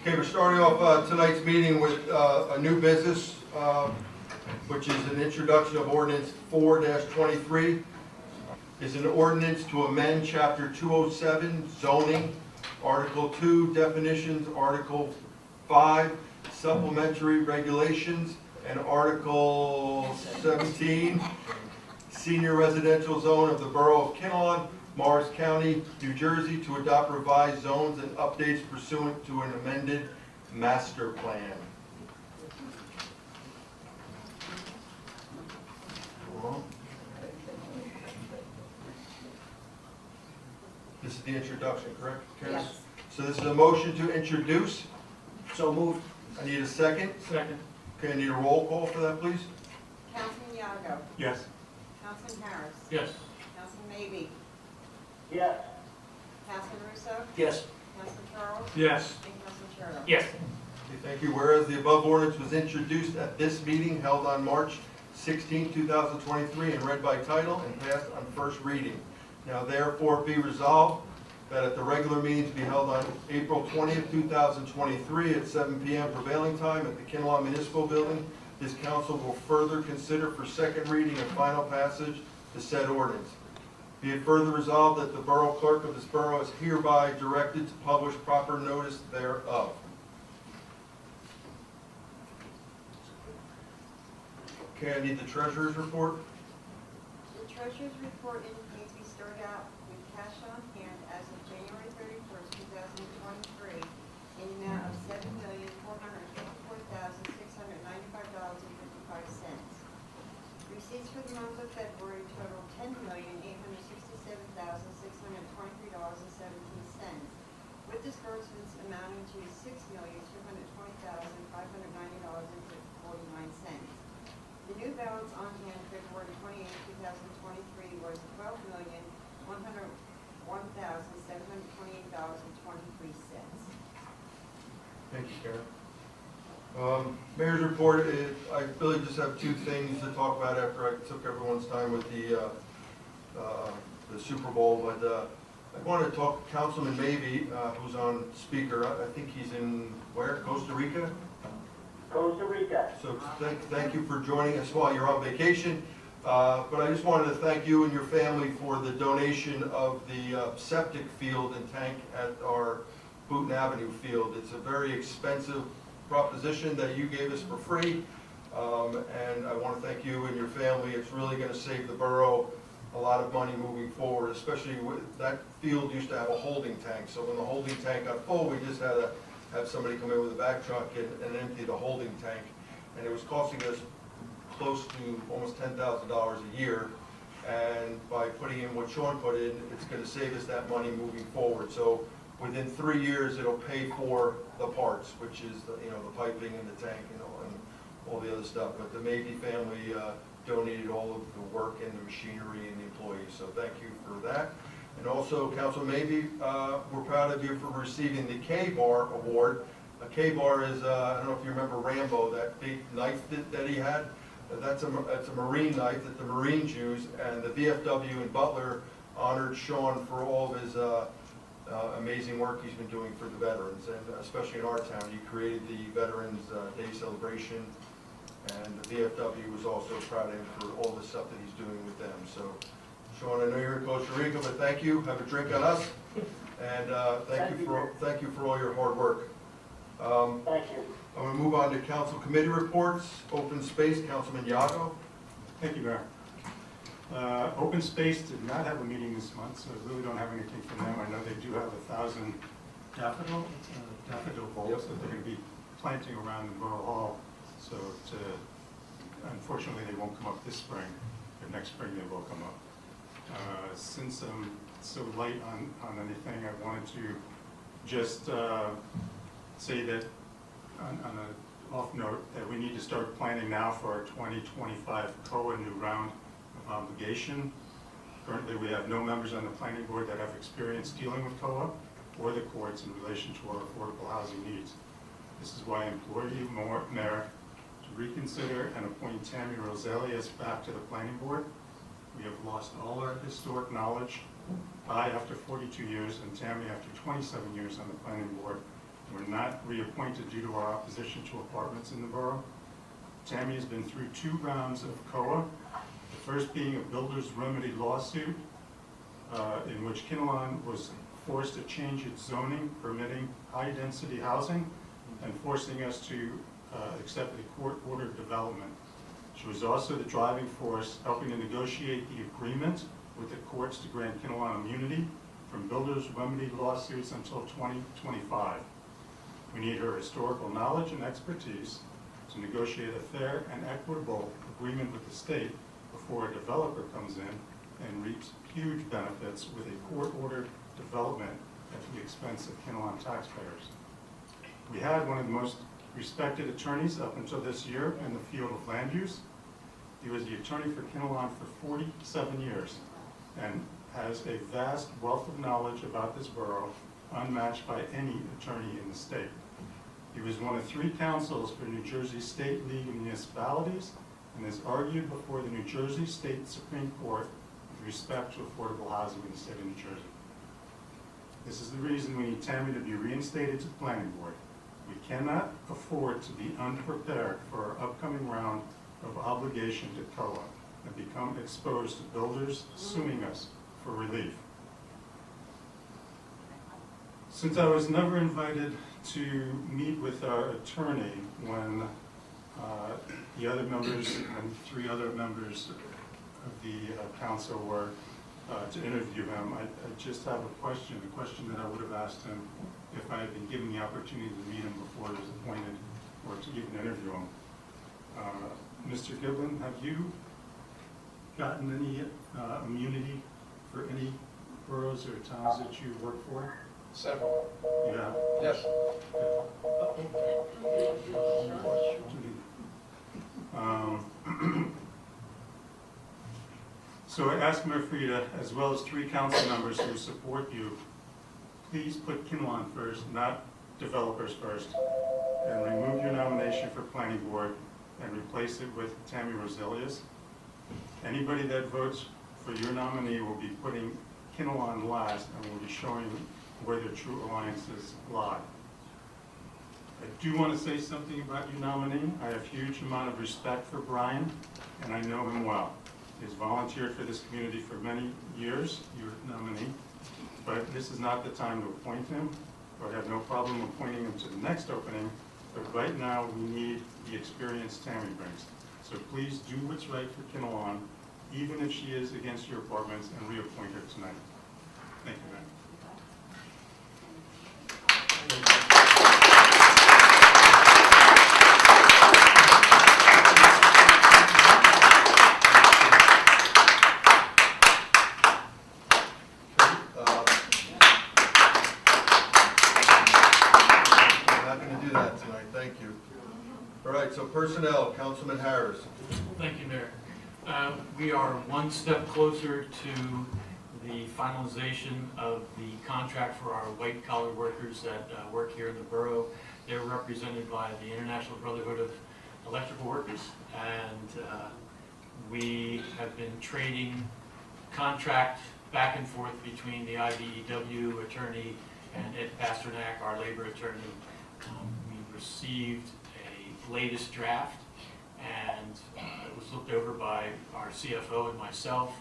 Okay, we're starting off tonight's meeting with a new business, which is an introduction of ordinance 4-23. Is an ordinance to amend chapter 207 zoning, article 2 definitions, article 5 supplementary regulations, and article 17 senior residential zone of the Borough of Kinnelon, Morris County, New Jersey, to adopt revised zones and updates pursuant to an amended master plan. This is the introduction, correct, Karen? Yes. So this is a motion to introduce. So moved. I need a second. Second. Okay, I need a roll call for that, please. Councilman Yago. Yes. Councilman Harris. Yes. Councilman Maybe. Yes. Councilman Russo. Yes. Councilman Charles. Yes. And Councilman Sherrill. Yes. Okay, thank you. Whereas the above ordinance was introduced at this meeting held on March 16, 2023, and read by title and passed on first reading. Now therefore be resolved that at the regular meeting to be held on April 20th, 2023 at 7 p.m. prevailing time at the Kinnelon Municipal Building, this council will further consider for second reading and final passage the said ordinance. Be it further resolved that the borough clerk of this borough is hereby directed to publish proper notice thereof. Okay, I need the treasurer's report. The treasurer's report indicates we start out with cash on hand as of January 31st, 2023, in the amount of $7,454,695.55. Receipts for the month of February total $10,867,623.17, with disbursements amounting to $6,220,590.49. The new balance on hand February 28, 2023 was $12,101,728.23. Thank you, Karen. Mayor's report, I really just have two things to talk about after I took everyone's time with the Super Bowl, but I want to talk to Councilman Maybe, who's on speaker. I think he's in, where, Costa Rica? Costa Rica. So thank you for joining us while you're on vacation. But I just wanted to thank you and your family for the donation of the septic field and tank at our Booton Avenue field. It's a very expensive proposition that you gave us for free. And I want to thank you and your family. It's really going to save the borough a lot of money moving forward, especially with that field used to have a holding tank. So when the holding tank got full, we just had to have somebody come in with a back truck and empty the holding tank. And it was costing us close to almost $10,000 a year. And by putting in what Sean put in, it's going to save us that money moving forward. So within 3 years, it'll pay for the parts, which is the piping and the tank and all the other stuff. But the Maybe family donated all of the work and the machinery and the employees. So thank you for that. And also, Councilman Maybe, we're proud of you for receiving the K-Bar Award. A K-Bar is, I don't know if you remember Rambo, that big knife that he had. That's a Marine knife that the Marines use, and the VFW in Butler honored Sean for all of his amazing work he's been doing for the veterans, and especially in our town. He created the Veterans Day celebration, and the VFW was also proud of him for all the stuff that he's doing with them. So, Sean, I know you're in Costa Rica, but thank you. Have a drink on us, and thank you for all your hard work. Thank you. I'm going to move on to council committee reports. Open Space, Councilman Yago. Thank you, Mayor. Open Space did not have a meeting this month, so I really don't have anything from them. I know they do have 1,000 daffodil bulbs that they're going to be planting around the Borough Hall. So unfortunately, they won't come up this spring, but next spring they will come up. Since I'm so light on anything, I wanted to just say that on an off note that we need to start planning now for our 2025 COA new round of obligation. Currently, we have no members on the planning board that have experience dealing with COA or the courts in relation to our affordable housing needs. This is why I implore you, Mayor, to reconsider and appoint Tammy Roselius back to the planning board. We have lost all our historic knowledge. I, after 42 years, and Tammy, after 27 years on the planning board, We're not reappointed due to our opposition to apartments in the borough. Tammy has been through 2 rounds of COA, the first being a builder's remedy lawsuit in which Kinnelon was forced to change its zoning, permitting high-density housing and forcing us to accept a court-ordered development. She was also the driving force helping to negotiate the agreement with the courts to grant Kinnelon immunity from builders' remedy lawsuits until 2025. We need her historical knowledge and expertise to negotiate a fair and equitable agreement with the state before a developer comes in and reaps huge benefits with a court-ordered development at the expense of Kinnelon taxpayers. We had one of the most respected attorneys up until this year in the field of land use. He was the attorney for Kinnelon for 47 years and has a vast wealth of knowledge about this borough, unmatched by any attorney in the state. He was one of 3 counsels for New Jersey State League of Municipalities and has argued before the New Jersey State Supreme Court with respect to affordable housing in the state of New Jersey. This is the reason we need Tammy to be reinstated to the planning board. We cannot afford to be unprepared for our upcoming round of obligation to COA and become exposed to builders suing us for relief. Since I was never invited to meet with our attorney when the other members and 3 other members of the council were to interview him, I just have a question that I would have asked him if I had been given the opportunity to meet him before he was appointed or to even interview him. Mr. Giblin, have you gotten any immunity for any boroughs or towns that you work for? Several. Yeah. Yes. So I ask Mayor Frida, as well as 3 council members who support you, please put Kinnelon first, not developers first, and remove your nomination for planning board and replace it with Tammy Roselius. Anybody that votes for your nominee will be putting Kinnelon last and will be showing where their true alliances lie. I do want to say something about your nominee. I have a huge amount of respect for Brian, and I know him well. He's volunteered for this community for many years, your nominee, but this is not the time to appoint him. I have no problem appointing him to the next opening, but right now we need the experience Tammy brings. So please do what's right for Kinnelon, even if she is against your appointments, and reappoint her tonight. Thank you, Mayor. All right, so personnel, Councilman Harris. Thank you, Mayor. We are one step closer to the finalization of the contract for our white-collar workers that work here in the borough. They're represented by the International Brotherhood of Electrical Workers, and we have been trading contract back and forth between the IBEW attorney and Ed Pasternak, our labor attorney. We received a latest draft, and it was looked over by our CFO and myself,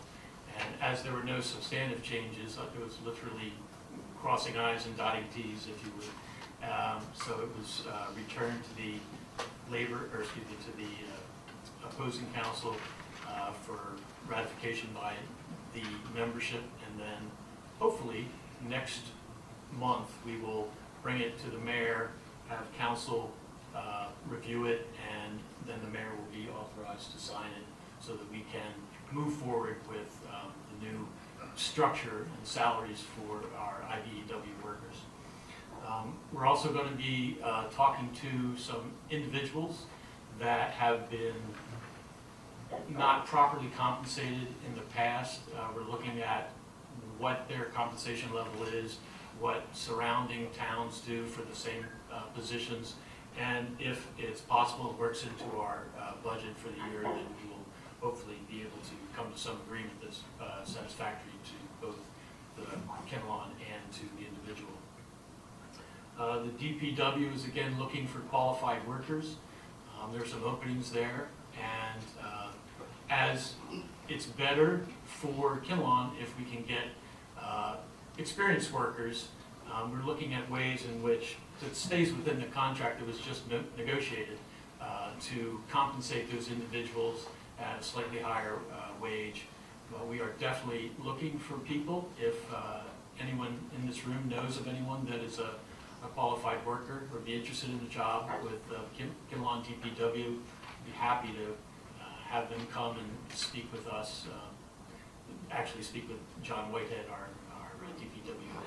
and as there were no substantive changes, it was literally crossing I's and dotting T's, if you would. So it was returned to the to the opposing council for ratification by the membership, and then hopefully next month we will bring it to the mayor, have council review it, and then the mayor will be authorized to sign it so that we can move forward with the new structure and salaries for our IBEW workers. We're also going to be talking to some individuals that have been not properly compensated in the past. We're looking at what their compensation level is, what surrounding towns do for the same positions, and if it's possible, it works into our budget for the year, then we will hopefully be able to come to some agreement that's satisfactory to both the Kinnelon and to the individual. The DPW is again looking for qualified workers. There's some openings there, and as it's better for Kinnelon if we can get experienced workers, we're looking at ways in which it stays within the contract that was just negotiated to compensate those individuals at a slightly higher wage. But we are definitely looking for people. If anyone in this room knows of anyone that is a qualified worker or be interested in a job with Kinnelon DPW, be happy to have them come and speak with us, actually speak with John Whitehead, our DPW head.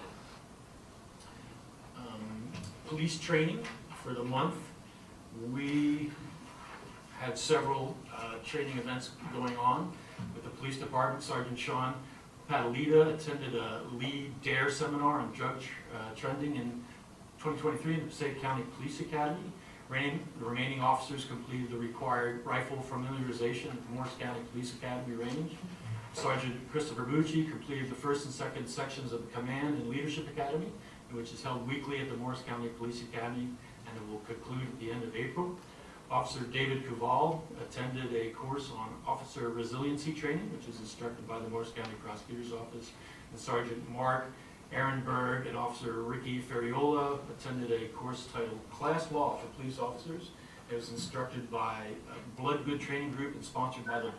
Police training for the month. We had several training events going on with the police department. Sergeant Sean Padalita attended a lead DARE seminar on drug trending in 2023 in the Passaic County Police Academy. The remaining officers completed the required rifle familiarization at the Morris County Police Academy range. Sergeant Christopher Bucci completed the first and second sections of the Command and Leadership Academy, which is held weekly at the Morris County Police Academy, and it will conclude at the end of April. Officer David Kuval attended a course on officer resiliency training, which is instructed by the Morris County Prosecutor's Office. And Sergeant Mark Ehrenberg and Officer Ricky Ferriola attended a course titled Class Law for Police Officers. It was instructed by a Blood Good Training Group and sponsored by the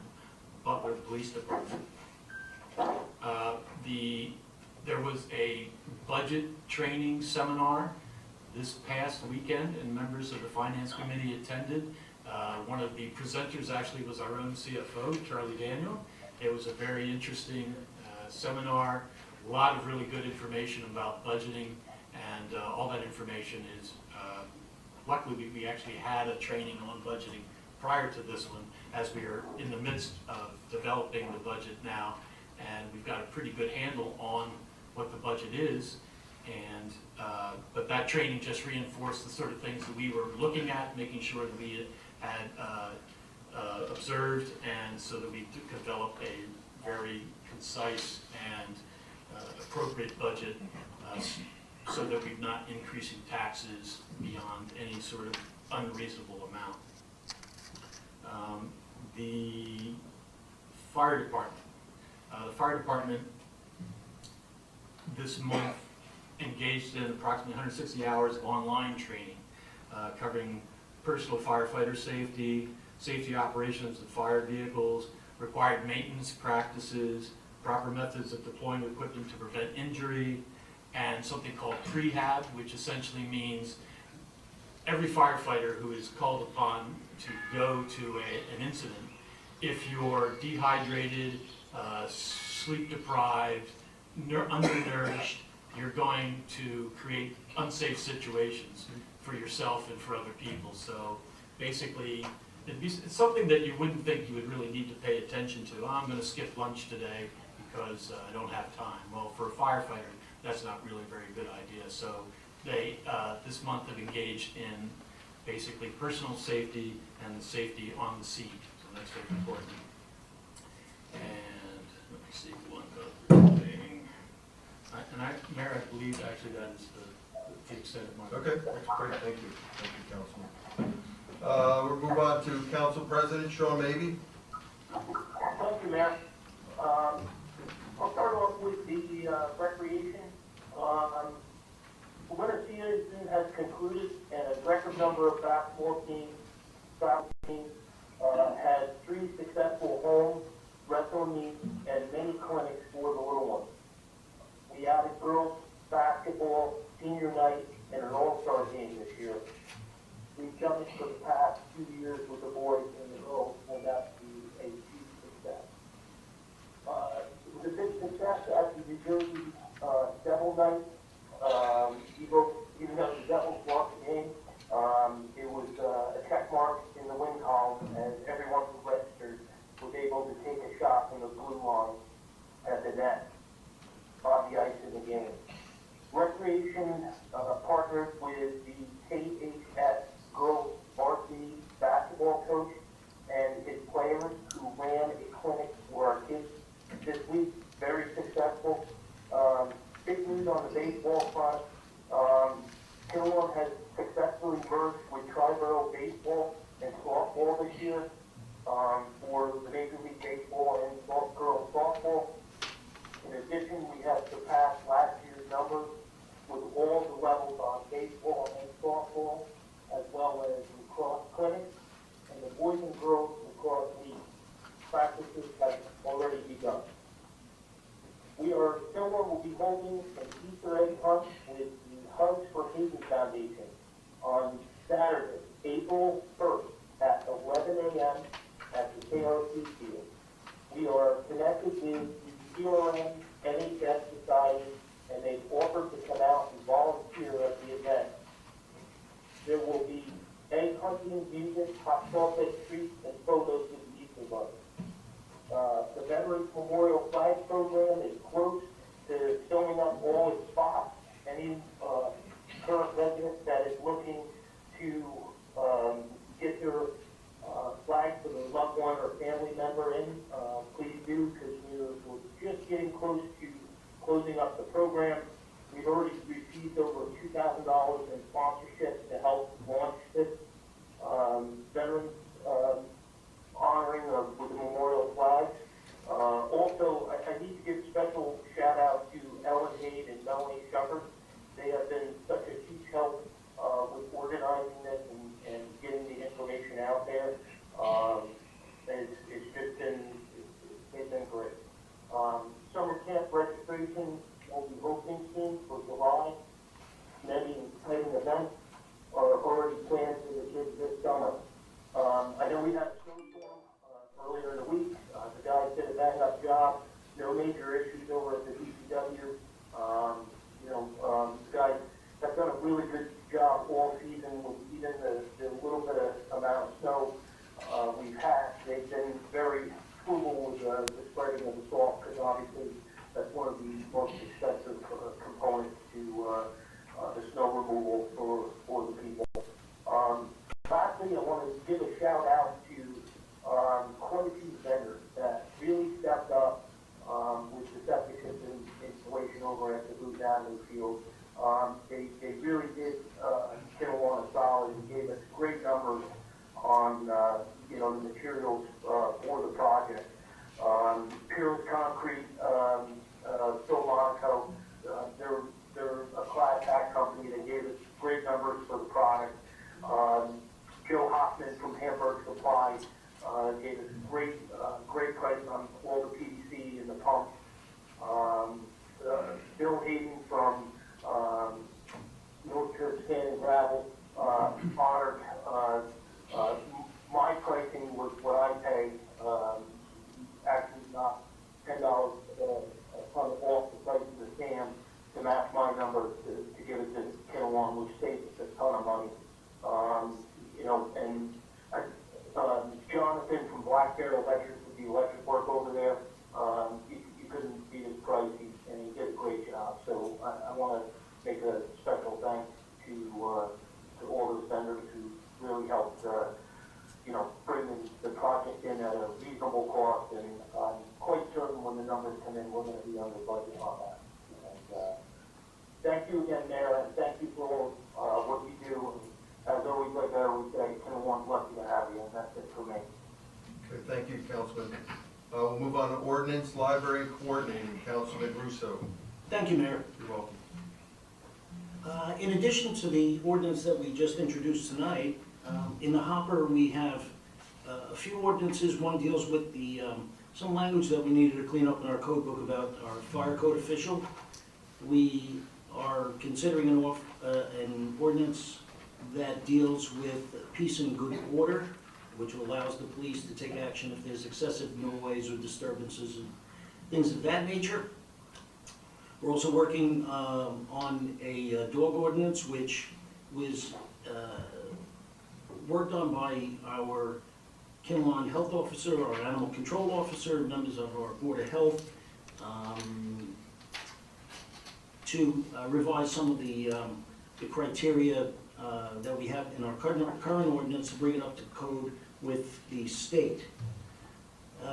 Butler Police Department. There was a budget training seminar this past weekend, and members of the Finance Committee attended. One of the presenters actually was our own CFO, Charlie Daniel. It was a very interesting seminar, a lot of really good information about budgeting, and all that information is, luckily we actually had a training on budgeting prior to this one, as we are in the midst of developing the budget now, and we've got a pretty good handle on what the budget is. And but that training just reinforced the sort of things that we were looking at, making sure that we had observed, and so that we develop a very concise and appropriate budget, so that we're not increasing taxes beyond any sort of unreasonable amount. The fire department this month engaged in approximately 160 hours of online training, covering personal firefighter safety, safety operations of fire vehicles, required maintenance practices, proper methods of deploying equipment to prevent injury, and something called prehab, which essentially means every firefighter who is called upon to go to an incident, if you're dehydrated, sleep deprived, undernourished, you're going to create unsafe situations for yourself and for other people. So basically, it's something that you wouldn't think you would really need to pay attention to. I'm going to skip lunch today because I don't have time. Well, for a firefighter, that's not really a very good idea. So they, this month, have engaged in basically personal safety and the safety on the scene. So that's very important. And let me see one other thing. Mayor, I believe actually that is the extent of my. Okay, that's great, thank you. Thank you, Councilman. We'll move on to Council President Sean Mabey. Thank you, Mayor. I'll start off with the recreation. The winter season has concluded, and a record number of basketball teams had 3 successful home rental meets and many clinics for the little ones. We added girls basketball, senior night, and an all-star game this year. We've done this for the past 2 years with the boys and the girls, and that's a huge success. It was a big success at the New Jersey Devil Night. Even though the Devils lost the game, it was a check mark in the win column, and everyone who registered was able to take a shot from the blue line at the net on the ice in the game. Recreation partnered with the KHS girls varsity basketball coach and his players who ran a clinic for our kids this week. Very successful. Big news on the baseball front. Kinnelon successfully merged with Triborough Baseball and Softball this year for the Major League Baseball and girls softball. In addition, we have surpassed last year's numbers with all the levels on baseball and softball, as well as lacrosse clinics, and the boys and girls lacrosse league practices have already begun. Kinnelon will be holding an Easter egg hunt with the Hugs for Hayden Foundation on Saturday, April 1st at 11 a.m. at the KRC Field. We are connected with the CRM NHS Society, and they've offered to come out and volunteer at the event. There will be egg hunting, music, hot chocolate treats, and photos with the Easter Bunny. The Veterans Memorial Flag Program is close to filling up all its spots. Any current resident that is looking to get their flag for their loved one or family member in, please do, because we're just getting close to closing up the program. We've already received over $2,000 in sponsorships to help launch this veterans honoring with the memorial flag. Also, I need to give special shout out to Ellen Haid and Melanie Shepard. They have been such a huge help with organizing this and getting the information out there. It's just been, they've been great. Summer camp registration will be opening soon for July. Many exciting events are already planned for the kids this summer. I know we had a snowstorm earlier in the week. The guys did a bang-up job. No major issues over at the DPW. The guys have done a really good job all season with even the little bit of amount of snow we've had. They've been very frugal with the spreading of the salt, because obviously that's one of the most expensive components to the snow removal for the people. Lastly, I want to give a shout out to quite a few vendors that really stepped up with the septic system installation over at the Booth Avenue Field. They really did Kinnelon a solid and gave us great numbers on the materials for the project. Peerless Concrete, Phil Monaco, they're a class act company. They gave us great numbers for the product. Joe Hoffman from Hamburg Supply gave us great price on all the PVC and the pumps. Bill Hayden from North Church Sand and Gravel honored my pricing was what I pay, actually not $10 a ton off the price of the sand to match my numbers to give it to Kinnelon, which saves us a ton of money. Jonathan from Black Bear Electric with the electric work over there, you couldn't beat his price, and he did a great job. So I want to make a special thanks to all those vendors who really helped, bring the project in at a reasonable cost, and I'm quite certain when the numbers come in, we're going to be under budget on that. And thank you again, Mayor, and thank you for what you do. As always, like I always say, Kinnelon's lucky to have you, and that's it for me. Okay, thank you, Councilman. We'll move on to ordinance, library coordinating. Councilman Russo. Thank you, Mayor. You're welcome. In addition to the ordinance that we just introduced tonight, in the hopper, we have a few ordinances. One deals with the some language that we needed to clean up in our code book about our fire code official. We are considering an ordinance that deals with peace and good order, which allows the police to take action if there's excessive noise or disturbances and things of that nature. We're also working on a dog ordinance, which was worked on by our Kinnelon health officer, our animal control officer, members of our Board of Health, to revise some of the criteria that we have in our current ordinance to bring it up to code with the state. Okay,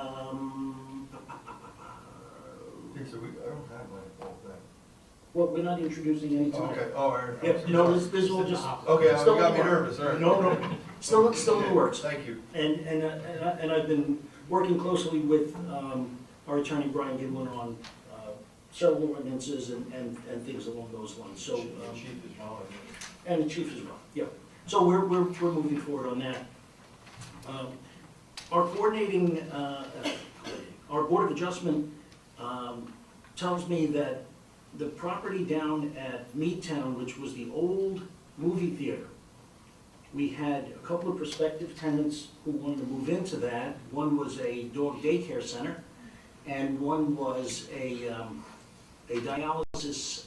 so I don't have my whole thing. Well, we're not introducing any tonight. Okay, oh, all right. Yeah, no, this is all just. Okay, you still got me in the works. nervous, all right. No, still in the works. Thank you. And I've been working closely with our attorney, Brian Kinnelon, on several ordinances and things along those lines, so. Chief as well. And the chief as well, yeah. So we're moving forward on that. Our coordinating, our Board of Adjustment tells me that the property down at Meadtown, which was the old movie theater, we had a couple of prospective tenants who wanted to move into that. One was a dog daycare center, and one was a dialysis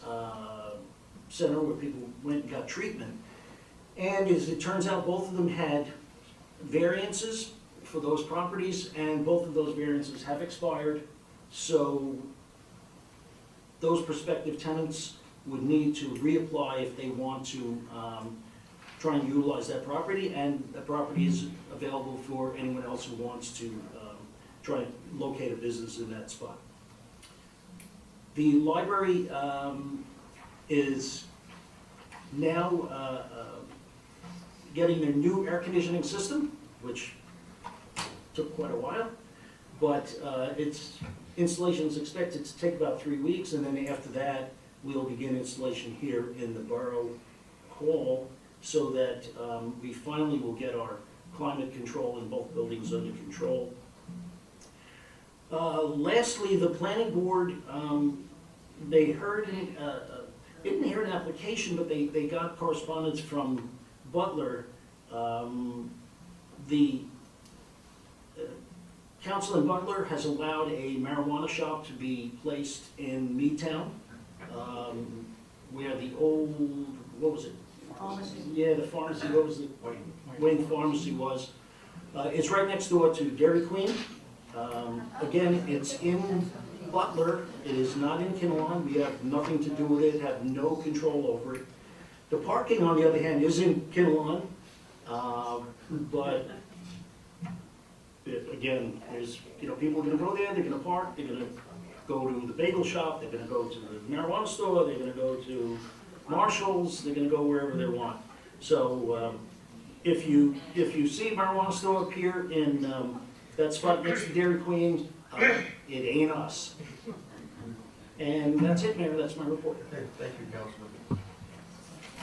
center where people went and got treatment. And as it turns out, both of them had variances for those properties, and both of those variances have expired. So those prospective tenants would need to reapply if they want to try and utilize that property, and the property is available for anyone else who wants to try and locate a business in that spot. The library is now getting their new air conditioning system, which took quite a while, but its installation is expected to take about 3 weeks, and then after that, we'll begin installation here in the Boro Hall, so that we finally will get our climate control in both buildings under control. Lastly, the planning board, they heard, didn't hear an application, but they got correspondence from Butler. The council in Butler has allowed a marijuana shop to be placed in Meadtown, where the old, what was it? Pharmacy. Yeah, the pharmacy, what was it? Wayne Pharmacy was. It's right next door to Dairy Queen. Again, it's in Butler, it is not in Kinnelon, we have nothing to do with it, have no control over it. The parking, on the other hand, is in Kinnelon, but again, there's, people are gonna go there, they're gonna park, they're gonna go to the bagel shop, they're gonna go to the marijuana store, they're gonna go to Marshall's, they're gonna go wherever they want. So, if you see a marijuana store appear in that spot next to Dairy Queen, it ain't us. And that's it, Mayor, that's my report. Okay, thank you, Councilman.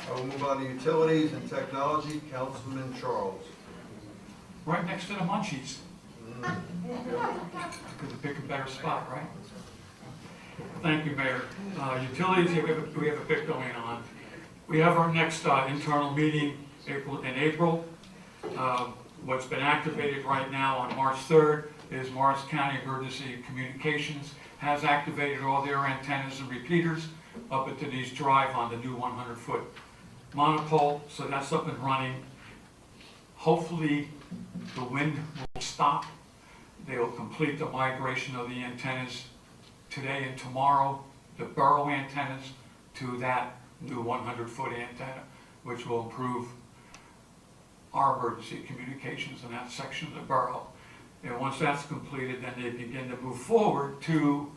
I will move on to utilities and technology, Councilman Charles. Right next to the Munchies. Could pick a better spot, right? Thank you, Mayor. Utilities, we have a bit going on. We have our next internal meeting in April. What's been activated right now on March 3rd is Morris County Emergency Communications has activated all their antennas and repeaters up at Denise Drive on the new 100-foot monopole, so that's up and running. Hopefully the wind will stop. They will complete the migration of the antennas today and tomorrow, the Boro antennas to that new 100-foot antenna, which will improve our emergency communications in that section of the borough. And once that's completed, then they begin to move forward to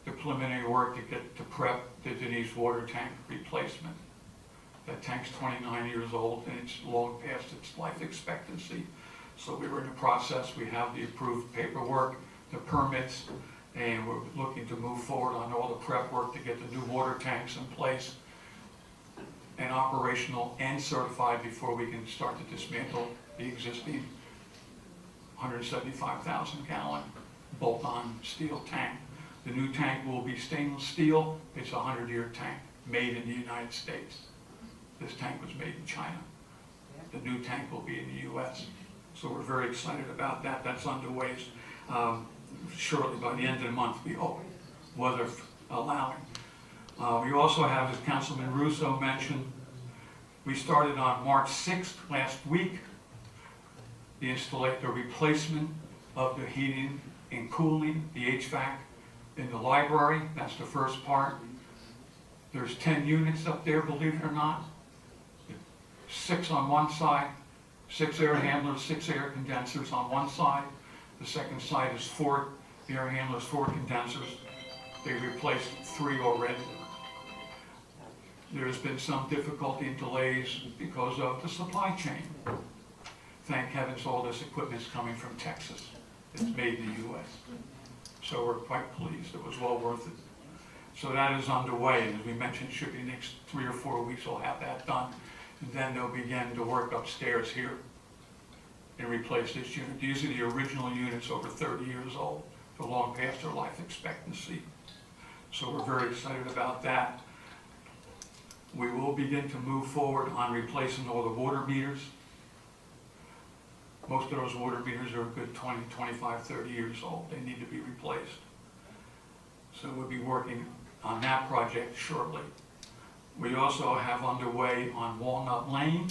the preliminary work to prep the Denise water tank replacement. That tank's 29 years old and it's long past its life expectancy. So we were in the process, we have the approved paperwork, the permits, and we're looking to move forward on all the prep work to get the new water tanks in place and operational and certified before we can start to dismantle the existing 175,000 gallon bolt-on steel tank. The new tank will be stainless steel. It's a 100-year tank made in the United States. This tank was made in China. The new tank will be in the US. So we're very excited about that. That's underway shortly by the end of the month, we hope, weather allowing. We also have, as Councilman Russo mentioned, we started on March 6th last week, the replacement of the heating and cooling, the HVAC in the library. That's the first part. There's 10 units up there, believe it or not. 6 on one side, 6 air handlers, 6 air condensers on one side. The second side is 4 air handlers, 4 condensers. They replaced 3 already. There's been some difficulty and delays because of the supply chain. Thank heavens all this equipment's coming from Texas. It's made in the US. So we're quite pleased. It was well worth it. So that is underway, and as we mentioned, it should be next 3 or 4 weeks we'll have that done. And then they'll begin to work upstairs here and replace this unit. These are the original units over 30 years old. They're long past their life expectancy. So we're very excited about that. We will begin to move forward on replacing all the water meters. Most of those water meters are a good 20, 25, 30 years old. They need to be replaced. So we'll be working on that project shortly. We also have underway on Walnut Lane,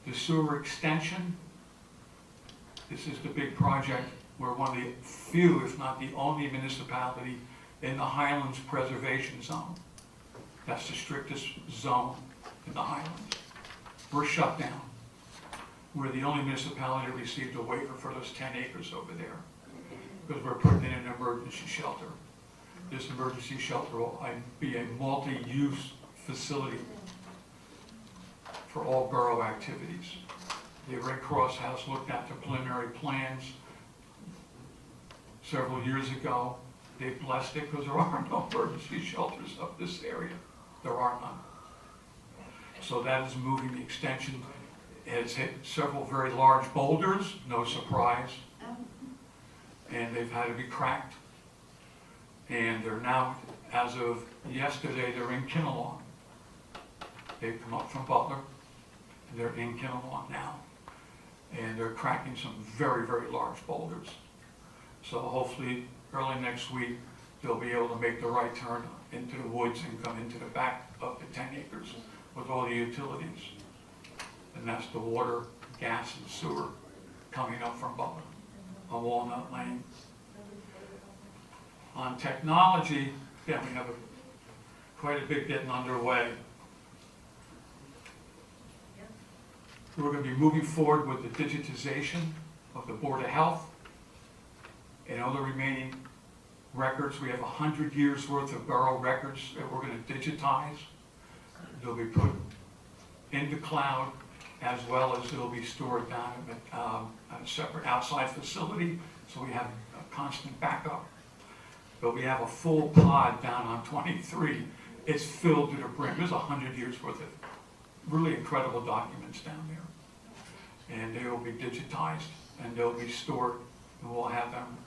the sewer extension. This is the big project. We're one of the few, if not the only municipality in the Highlands Preservation Zone. That's the strictest zone in the Highlands. We're shut down. We're the only municipality that received a waiver for those 10 acres over there because we're putting in an emergency shelter. This emergency shelter will be a multi-use facility for all borough activities. The Red Cross has looked at the preliminary plans several years ago. They blessed it because there are no emergency shelters up this area. There are none. So that is moving. The extension has hit several very large boulders, no surprise. And they've had to be cracked. And they're now, as of yesterday, they're in Kinnelon. They've come up from Butler, and they're in Kinnelon now. And they're cracking some very, very large boulders. So hopefully, early next week, they'll be able to make the right turn into the woods and come into the back of the 10 acres with all the utilities. And that's the water, gas, and sewer coming up from Butler on Walnut Lane. On technology, yeah, we have quite a bit getting underway. We're going to be moving forward with the digitization of the Board of Health and all the remaining records. We have 100 years worth of borough records that we're going to digitize. They'll be put into cloud, as well as they'll be stored down at a separate outside facility, so we have a constant backup. But we have a full pod down on 23. It's filled to the brim. There's 100 years worth of really incredible documents down there. And they will be digitized, and they'll be stored, and we'll have them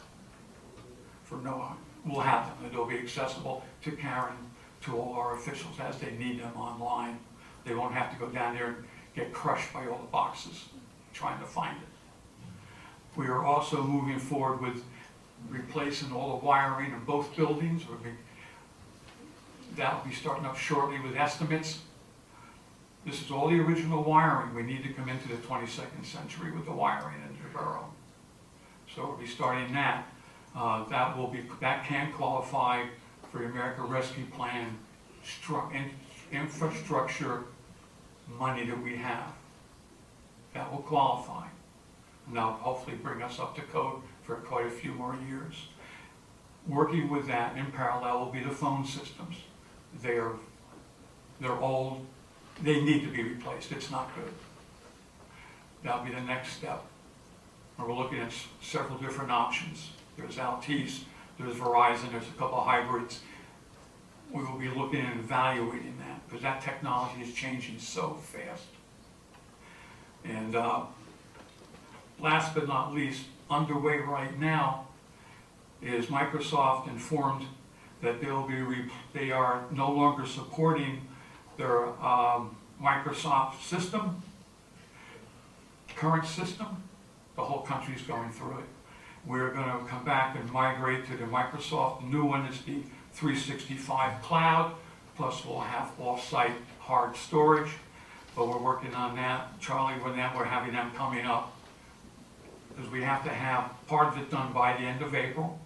and they'll be accessible to Karen, to all our officials as they need them online. They won't have to go down there and get crushed by all the boxes trying to find it. We are also moving forward with replacing all the wiring in both buildings. That'll be starting up shortly with estimates. This is all the original wiring. We need to come into the 22nd century with the wiring in the borough. So we'll be starting that. That can qualify for the American Rescue Plan infrastructure money that we have. That will qualify. And that'll hopefully bring us up to code for quite a few more years. Working with that in parallel will be the phone systems. They're old. They need to be replaced. It's not good. That'll be the next step. And we're looking at several different options. There's Altice, there's Verizon, there's a couple of hybrids. We will be looking and evaluating that because that technology is changing so fast. And last but not least, underway right now is Microsoft informed that they are no longer supporting their Microsoft system, current system. The whole country's going through it. We're going to come back and migrate to the Microsoft. The new one is the 365 cloud, plus we'll have off-site hard storage, but we're working on that. Charlie, we're having them coming up, because we have to have part of it done by the end of April.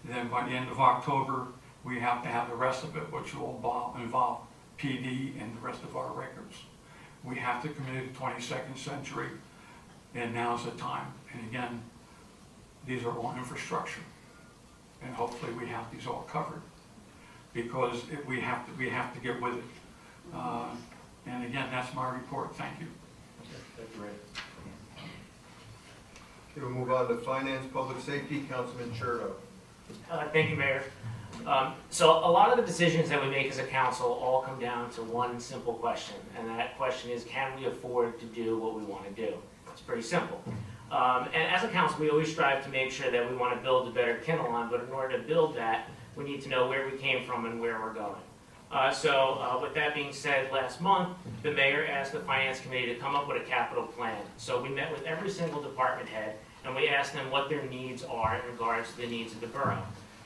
And then by the end of October, we have to have the rest of it, which will involve PD and the rest of our records. We have to commit to the 22nd century, and now's the time. And again, these are all infrastructure, and hopefully we have these all covered. because we have to get with it. And again, that's my report. Thank you. Thank you, Randy. Okay, we'll move on to Finance, Public Safety, Councilman Cherto. Thank you, Mayor. So a lot of the decisions that we make as a council all come down to one simple question, and that question is, can we afford to do what we want to do? It's pretty simple. And as a council, we always strive to make sure that we want to build a better Kinnelon, but in order to build that, we need to know where we came from and where we're going. So with that being said, last month, the mayor asked the finance committee to come up with a capital plan. So we met with every single department head, and we asked them what their needs are in regards to the needs of the borough.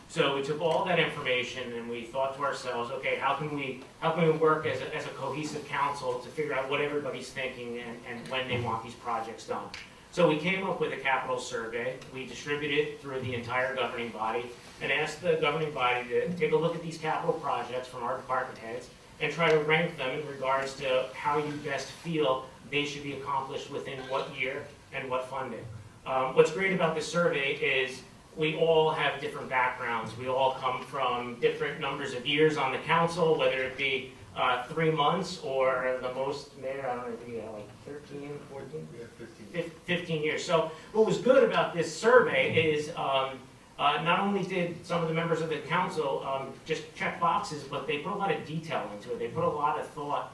So we took all that information and we thought to ourselves, okay, how can we work as a cohesive council to figure out what everybody's thinking and when they want these projects done. So we came up with a capital survey. We distributed it through the entire governing body and asked the governing body to take a look at these capital projects from our department heads and try to rank them in regards to how you best feel they should be accomplished within what year and what funding. What's great about this survey is we all have different backgrounds. We all come from different numbers of years on the council, whether it be 3 months or the most, Mayor, I don't know, if you have like 13, 14? We have 15. 15 years. So what was good about this survey is not only did some of the members of the council just check boxes, but they put a lot of detail into it. They put a lot of thought.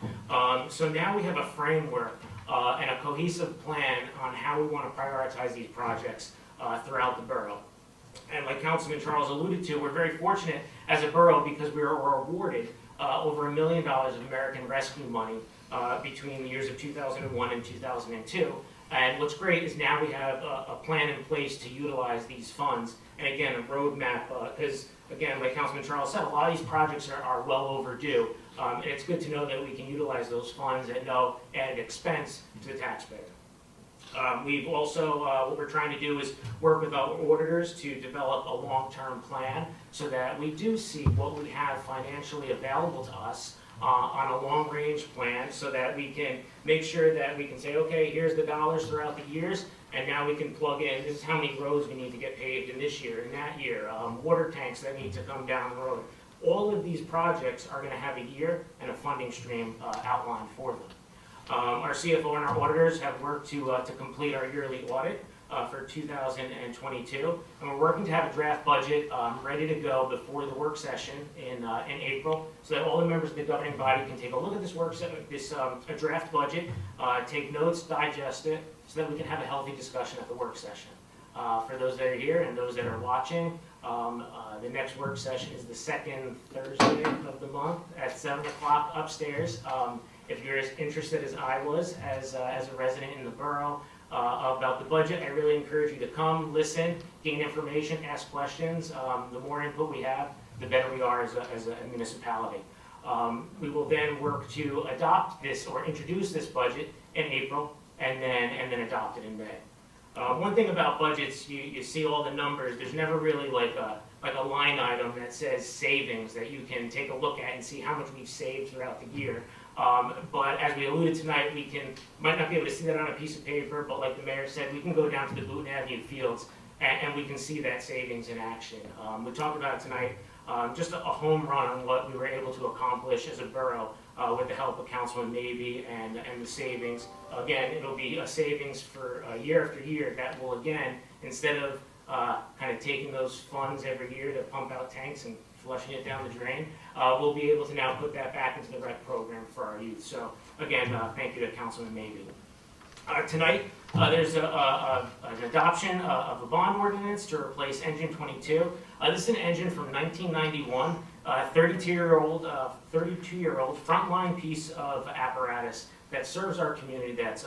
So now we have a framework and a cohesive plan on how we want to prioritize these projects throughout the borough. And like Councilman Charles alluded to, we're very fortunate as a borough because we were awarded over $1 million of American Rescue money between the years of 2001 and 2002. And what's great is now we have a plan in place to utilize these funds. And again, a roadmap, because again, like Councilman Charles said, a lot of these projects are well overdue. And it's good to know that we can utilize those funds at no added expense to the taxpayer. We've also, what we're trying to do is work with our auditors to develop a long-term plan so that we do see what we have financially available to us on a long-range plan so that we can make sure that we can say, okay, here's the dollars throughout the years, and now we can plug in, this is how many roads we need to get paved in this year, in that year, water tanks that need to come down the road. All of these projects are going to have a year and a funding stream outlined for them. Our CFO and our auditors have worked to complete our yearly audit for 2022, and we're working to have a draft budget ready to go before the work session in April, so that all the members of the governing body can take a look at this a draft budget, take notes, digest it, so that we can have a healthy discussion at the work session. For those that are here and those that are watching, the next work session is the second Thursday of the month at 7 o'clock upstairs. If you're as interested as I was as a resident in the borough about the budget, I really encourage you to come, listen, gain information, ask questions. The more input we have, the better we are as a municipality. We will then work to adopt this or introduce this budget in April and then adopt it in May. One thing about budgets, you see all the numbers. There's never really like a line item that says savings that you can take a look at and see how much we've saved throughout the year. But as we alluded tonight, might not be able to see that on a piece of paper, but like the mayor said, we can go down to the Boonton Avenue fields and we can see that savings in action. We talked about it tonight, just a home run on what we were able to accomplish as a borough with the help of Councilman Mabee and the savings. Again, it'll be a savings for year after year that will, again, instead of kind of taking those funds every year to pump out tanks and flushing it down the drain, we'll be able to now put that back into the rec program for our youth. So again, thank you to Councilman Mabee. Tonight, there's an adoption of a bond ordinance to replace engine 22. This is an engine from 1991, 32-year-old frontline piece of apparatus that serves our community that's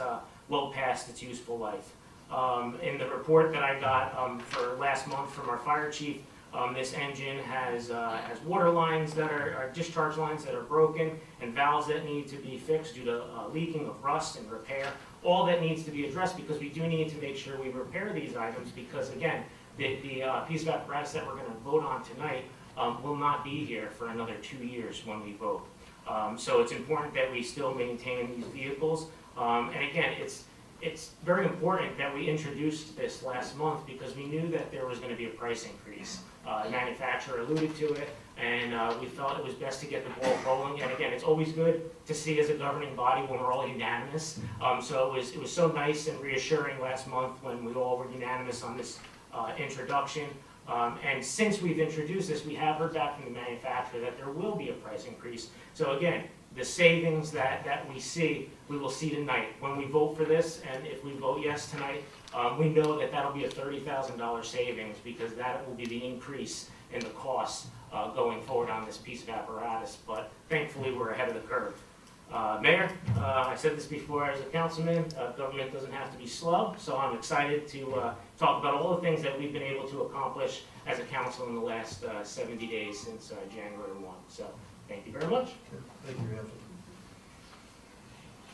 well past its useful life. In the report that I got for last month from our fire chief, this engine has water lines that are discharge lines that are broken and valves that need to be fixed due to leaking of rust and repair. All that needs to be addressed because we do need to make sure we repair these items because, again, the piece of apparatus that we're going to vote on tonight will not be here for another 2 years when we vote. So it's important that we still maintain these vehicles. And again, it's very important that we introduced this last month because we knew that there was going to be a price increase. The manufacturer alluded to it, and we felt it was best to get the ball rolling. And again, it's always good to see as a governing body when we're all unanimous. So it was so nice and reassuring last month when we all were unanimous on this introduction. And since we've introduced this, we have heard back from the manufacturer that there will be a price increase. So again, the savings that we see, we will see tonight. When we vote for this, and if we vote yes tonight, we know that that'll be a $30,000 savings, because that will be the increase in the costs going forward on this piece of apparatus. But thankfully, we're ahead of the curve. Mayor, I said this before as a councilman, government doesn't have to be slow, so I'm excited to talk about all the things that we've been able to accomplish as a council in the last 70 days since January 1. So thank you very much. Thank you, Anthony.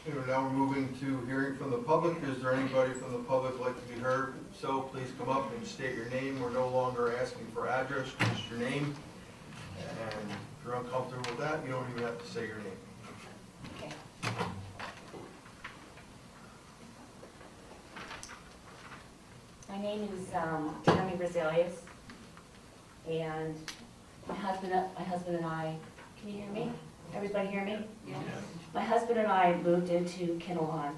Anyway, now we're moving to hearing from the public. Is there anybody from the public like to be heard? If so, please come up and state your name. We're no longer asking for address, just your name. And if you're uncomfortable with that, you don't even have to say your name. My name is Tammy Rosalius, and my husband and I, can you hear me? Everybody hear me? Yes. My husband and I moved into Kinnelon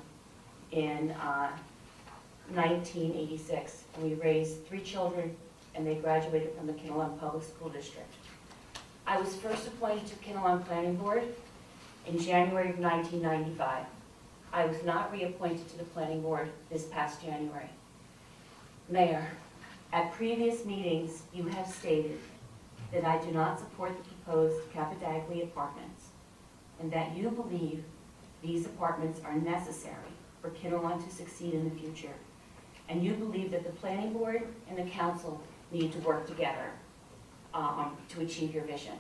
in 1986, and we raised 3 children, and they graduated from the Kinnelon Public School District. I was first appointed to Kinnelon Planning Board in January of 1995. I was not reappointed to the Planning Board this past January. Mayor, at previous meetings, you have stated that I do not support the proposed Capadaglia apartments, and that you believe these apartments are necessary for Kinnelon to succeed in the future. And you believe that the Planning Board and the Council need to work together to achieve your vision.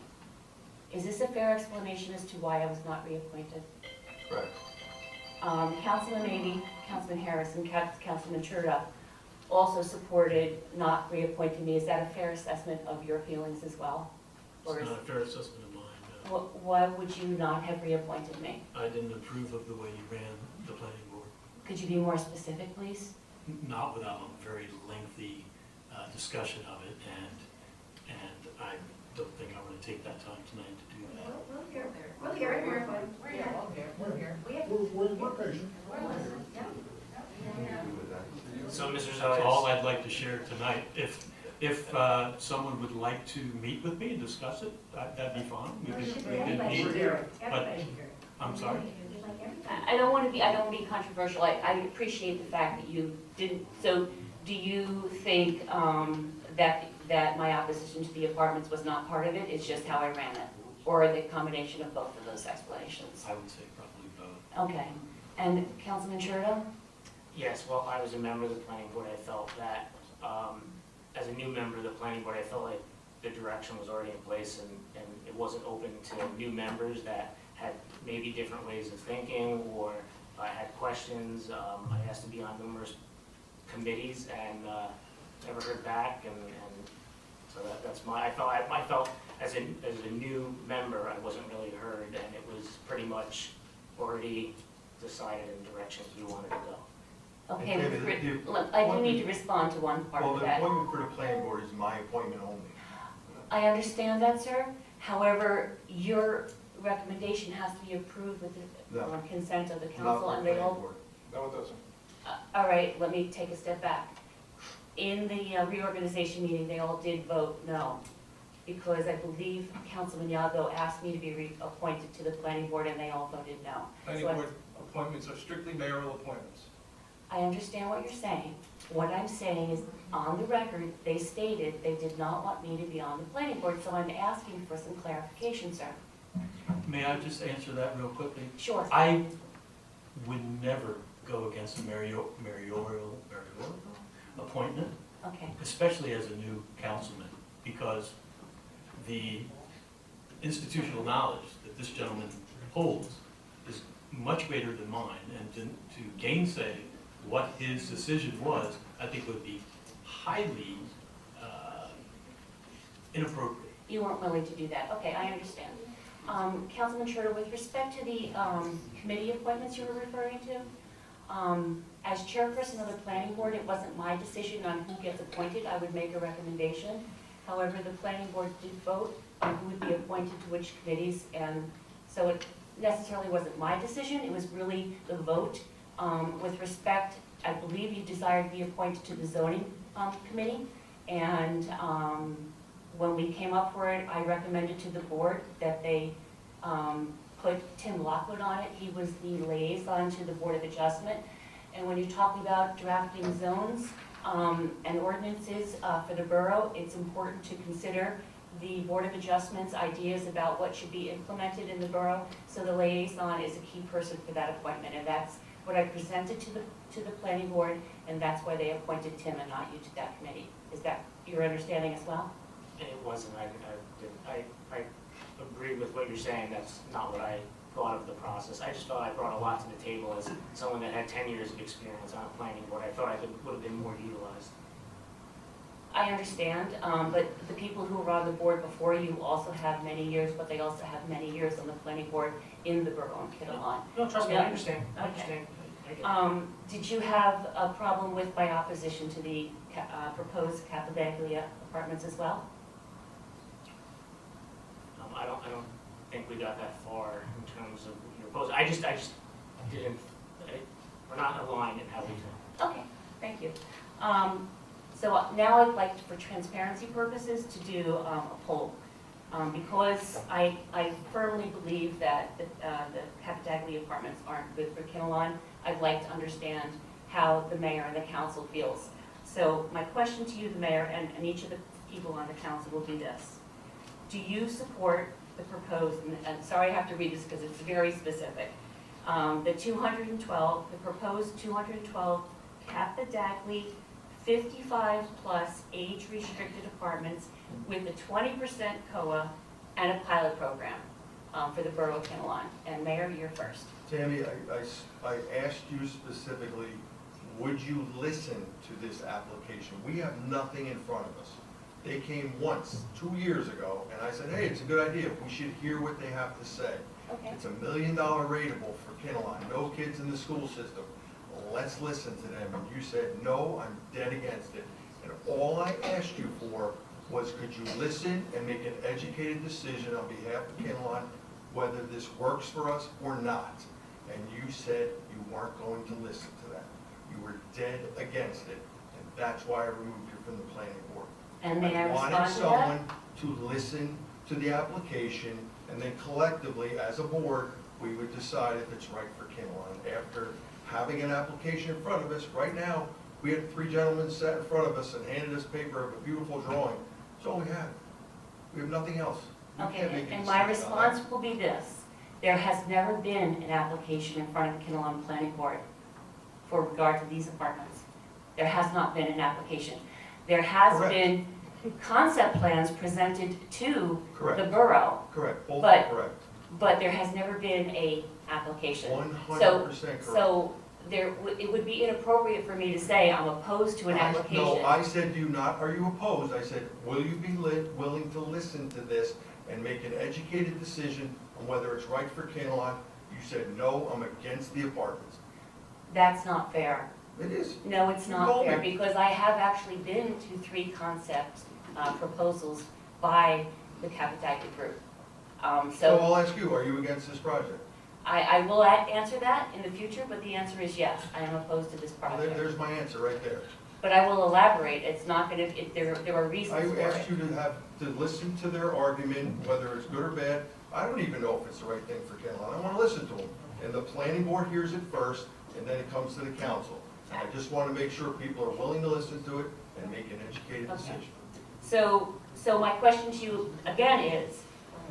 Is this a fair explanation as to why I was not reappointed? Correct. Councilman Mabey, Councilman Harris, and Councilman Churda also supported not reappointing me. Is that a fair assessment of your feelings as well? Or It's is, not a fair assessment of mine. why would you not have reappointed me? I didn't approve of the way you ran the planning board, Could you be more specific, please? not without a very lengthy discussion of it, and I don't think I want to take that time tonight to do that. We'll hear there. We'll hear it. We're here. We're here. We're patient. So, Mr. That's all Zayas, I'd like to share tonight. If someone would like to meet with me and discuss it, that'd be fine. We could meet, but, I'm sorry? I don't want to be controversial. I appreciate the fact that you didn't, so do you think that my opposition to the apartments was not part of it? It's just how I ran it? Or the combination of both of those explanations? I would say probably both. Okay. And Councilman Churda? yes, well, I was a member of the planning board. I felt that, as a new member of the planning board, I felt like the direction was already in place, and it wasn't open to new members that had maybe different ways of thinking, or had questions. I asked to be on numerous committees and never heard back, and so that's I felt as a new member, I wasn't really heard, and it was pretty much already decided in directions we wanted to go. Okay, Okay, look, I do need to respond to one part Well, of the that. appointment for the planning board is my appointment only. I understand that, sir. However, your recommendation has to be approved with the No. consent of the Not council, for and the they planning all... board. No, it doesn't. All right, let me take a step back. In the reorganization meeting, they all did vote no, because I believe Councilman Yago asked me to be reappointed to the planning board, and they all voted no. Planning So I- board appointments are strictly mayoral appointments. I understand what you're saying. What I'm saying is, on the record, they stated they did not want me to be on the planning board, so I'm asking for some clarification, sir. May I just answer that real quickly? Sure. I would never go against a mayoral appointment, Okay. especially as a new councilman, because the institutional knowledge that this gentleman holds is much greater than mine, and to gainsay what his decision was, I think would be highly inappropriate. You weren't willing to do that. Okay, I understand. Councilman Schroeder, with respect to the committee appointments you were referring to, as chairperson of the planning board, it wasn't my decision on who gets appointed. I would make a recommendation. However, the planning board did vote on who would be appointed to which committees, and so it necessarily wasn't my decision, it was really the vote. With respect, I believe you desired to be appointed to the zoning committee, and when we came up for it, I recommended to the board that they put Tim Lockwood on it. He was the liaison to the Board of Adjustment. And when you're talking about drafting zones and ordinances for the borough, it's important to consider the Board of Adjustment's ideas about what should be implemented in the borough. So the liaison is a key person for that appointment, and that's what I presented to the planning board, and that's why they appointed Tim and not you to that committee. Is that your understanding as well? It wasn't, I agree with what you're saying, that's not what I thought of the process. I just felt I brought a lot to the table as someone that had 10 years of experience on a planning board. I thought I would have been more utilized. I understand, but the people who were on the board before you also have many years, but they also have many years on the planning board in the borough of Kinnelon. No, trust me, Yeah. I understand, I Okay. understand. I get it. Did you have a problem with my opposition to the proposed Capitaglia apartments as well? I don't think we got that far in terms of your post. I just didn't, we're not aligned in how we feel. Okay, thank you. So now I'd like, for transparency purposes, to do a poll. Because I firmly believe that the Capitaglia apartments aren't good for Kinnelon, I'd like to understand how the mayor and the council feels. So my question to you, the mayor, and each of the people on the council will be this. Do you support the proposed, and sorry I have to read this because it's very specific, the proposed 212 Capitaglia 55-plus age-restricted apartments with a 20% COA and a pilot program for the borough of Kinnelon? And Mayor, you're first. Tammy, I asked you specifically, would you listen to this application? We have nothing in front of us. They came once, 2 years ago, and I said, hey, it's a good idea. We should hear what they have to say. Okay. It's $1 million rateable for Kinnelon, no kids in the school system. Let's listen to them. And you said, no, I'm dead against it. And all I asked you for was, could you listen and make an educated decision on behalf of Kinnelon whether this works for us or not? And you said you weren't going to listen to that. You were dead against it, and that's why I removed you from the planning board. And may I respond to wanted that? someone to listen to the application, and then collectively, as a board, we would decide if it's right for Kinnelon. After having an application in front of us, right now, we had 3 gentlemen sat in front of us and handed us paper of a beautiful drawing. That's all we have. We have nothing else. We can't Okay, make a and my decision on that. response will be this. There has never been an application in front of the Kinnelon Planning Board for regard to these apartments. There has not been an application. There has Correct. been concept plans presented to the Correct. borough, Correct, both But- are correct. but there has never been a application. 100% correct. So it would be inappropriate for me to say I'm opposed to an application. No, I said to you not, are you opposed? I said, will you be willing to listen to this and make an educated decision on whether it's right for Kinnelon? You said, no, I'm against the apartments. That's not fair. It is. No, it's You not told fair, me. because I have actually been to 3 concept proposals by the Capitaglia Group. So So I'll ask you, are you against this project? I will answer that in the future, but the answer is yes, I am opposed to this Well, project. there's my answer right there. But I will elaborate, it's not gonna, there are I reasons for asked it. you to listen to their argument, whether it's good or bad. I don't even know if it's the right thing for Kinnelon. I want to listen to them. And the planning board hears it first, and then it comes to the council. And I just want to make sure people are willing to listen to it and make an educated Okay. decision. So my question to you again is,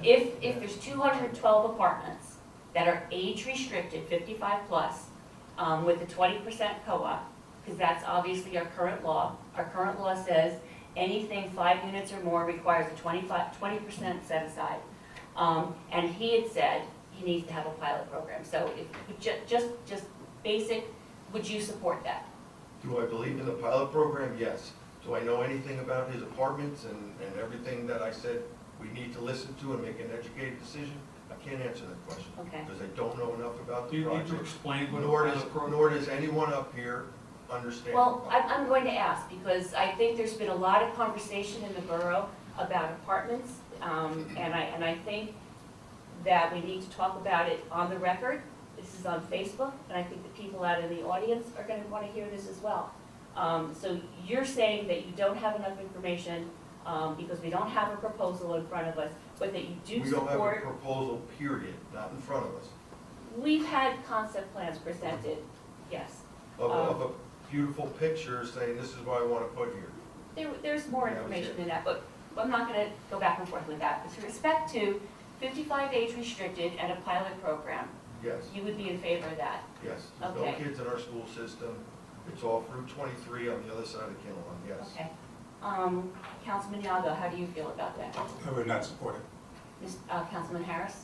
if there's 212 apartments that are age restricted, 55 plus, with a 20% COA, because that's obviously our current law. Our current law says anything 5 units or more requires a 20% set aside. And he had said he needs to have a pilot program. So if, just basic, would you support that? Do I believe in the pilot program? Yes. Do I know anything about his apartments and everything that I said we need to listen to and make an educated decision? I can't answer that question. Okay. Because I don't know enough about Do the you need to project. explain what Nor a does, pilot program? nor does anyone up here understand. Well, I'm going to ask, because I think there's been a lot of conversation in the borough about apartments, and I think that we need to talk about it on the record. This is on Facebook, and I think the people out in the audience are gonna wanna hear this as well. So you're saying that you don't have enough information, because we don't have a proposal in front of us, but that you do We don't have a support. proposal, period, not in front of us, We've had concept plans presented, yes. of a beautiful picture saying this is what I want to put here. There's more Yeah, information okay. than that, but I'm not gonna go back and forth with that. With respect to 55 age restricted and a pilot program, Yes, you would be in favor of that? yes. There's no Okay. kids in our school system. It's off Route 23 on the other side of Kinnelon, yes. Okay. Councilman Yago, how do you feel about that? I would not support it. Councilman Harris?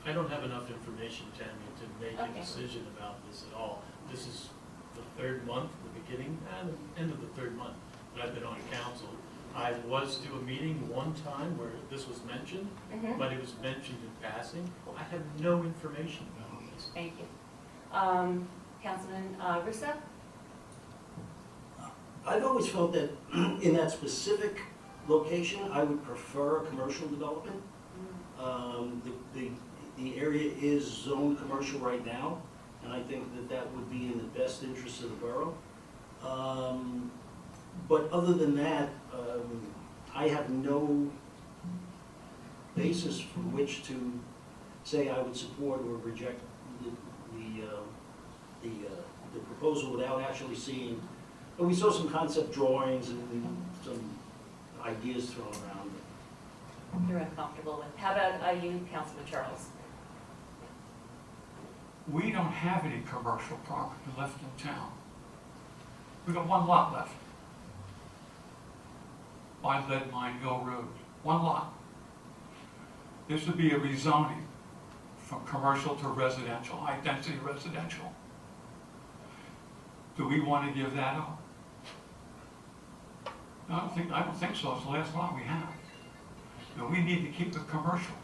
I don't have enough information, Tammy, to make Okay. a decision about this at all. This is the third month, the beginning and end of the third month that I've been on council. I was to a meeting one time where this was mentioned, but it was mentioned in passing. I have no information about this. Thank you. Councilman Russo? I've always felt that in that specific location, I would prefer a commercial development. The area is zoned commercial right now, and I think that that would be in the best interest of the borough. But other than that, I have no basis from which to say I would support or reject the proposal without actually seeing. But we saw some concept drawings and some ideas thrown around. You're uncomfortable with. How about you, Councilman Charles? We don't have any commercial property left in town. We got one lot left. By Lead Mine Hill Road, one lot. This would be a rezoning from commercial to residential, high-density residential. Do we want to give that up? I don't think so. It's the last lot we have. No, we need to keep it commercial.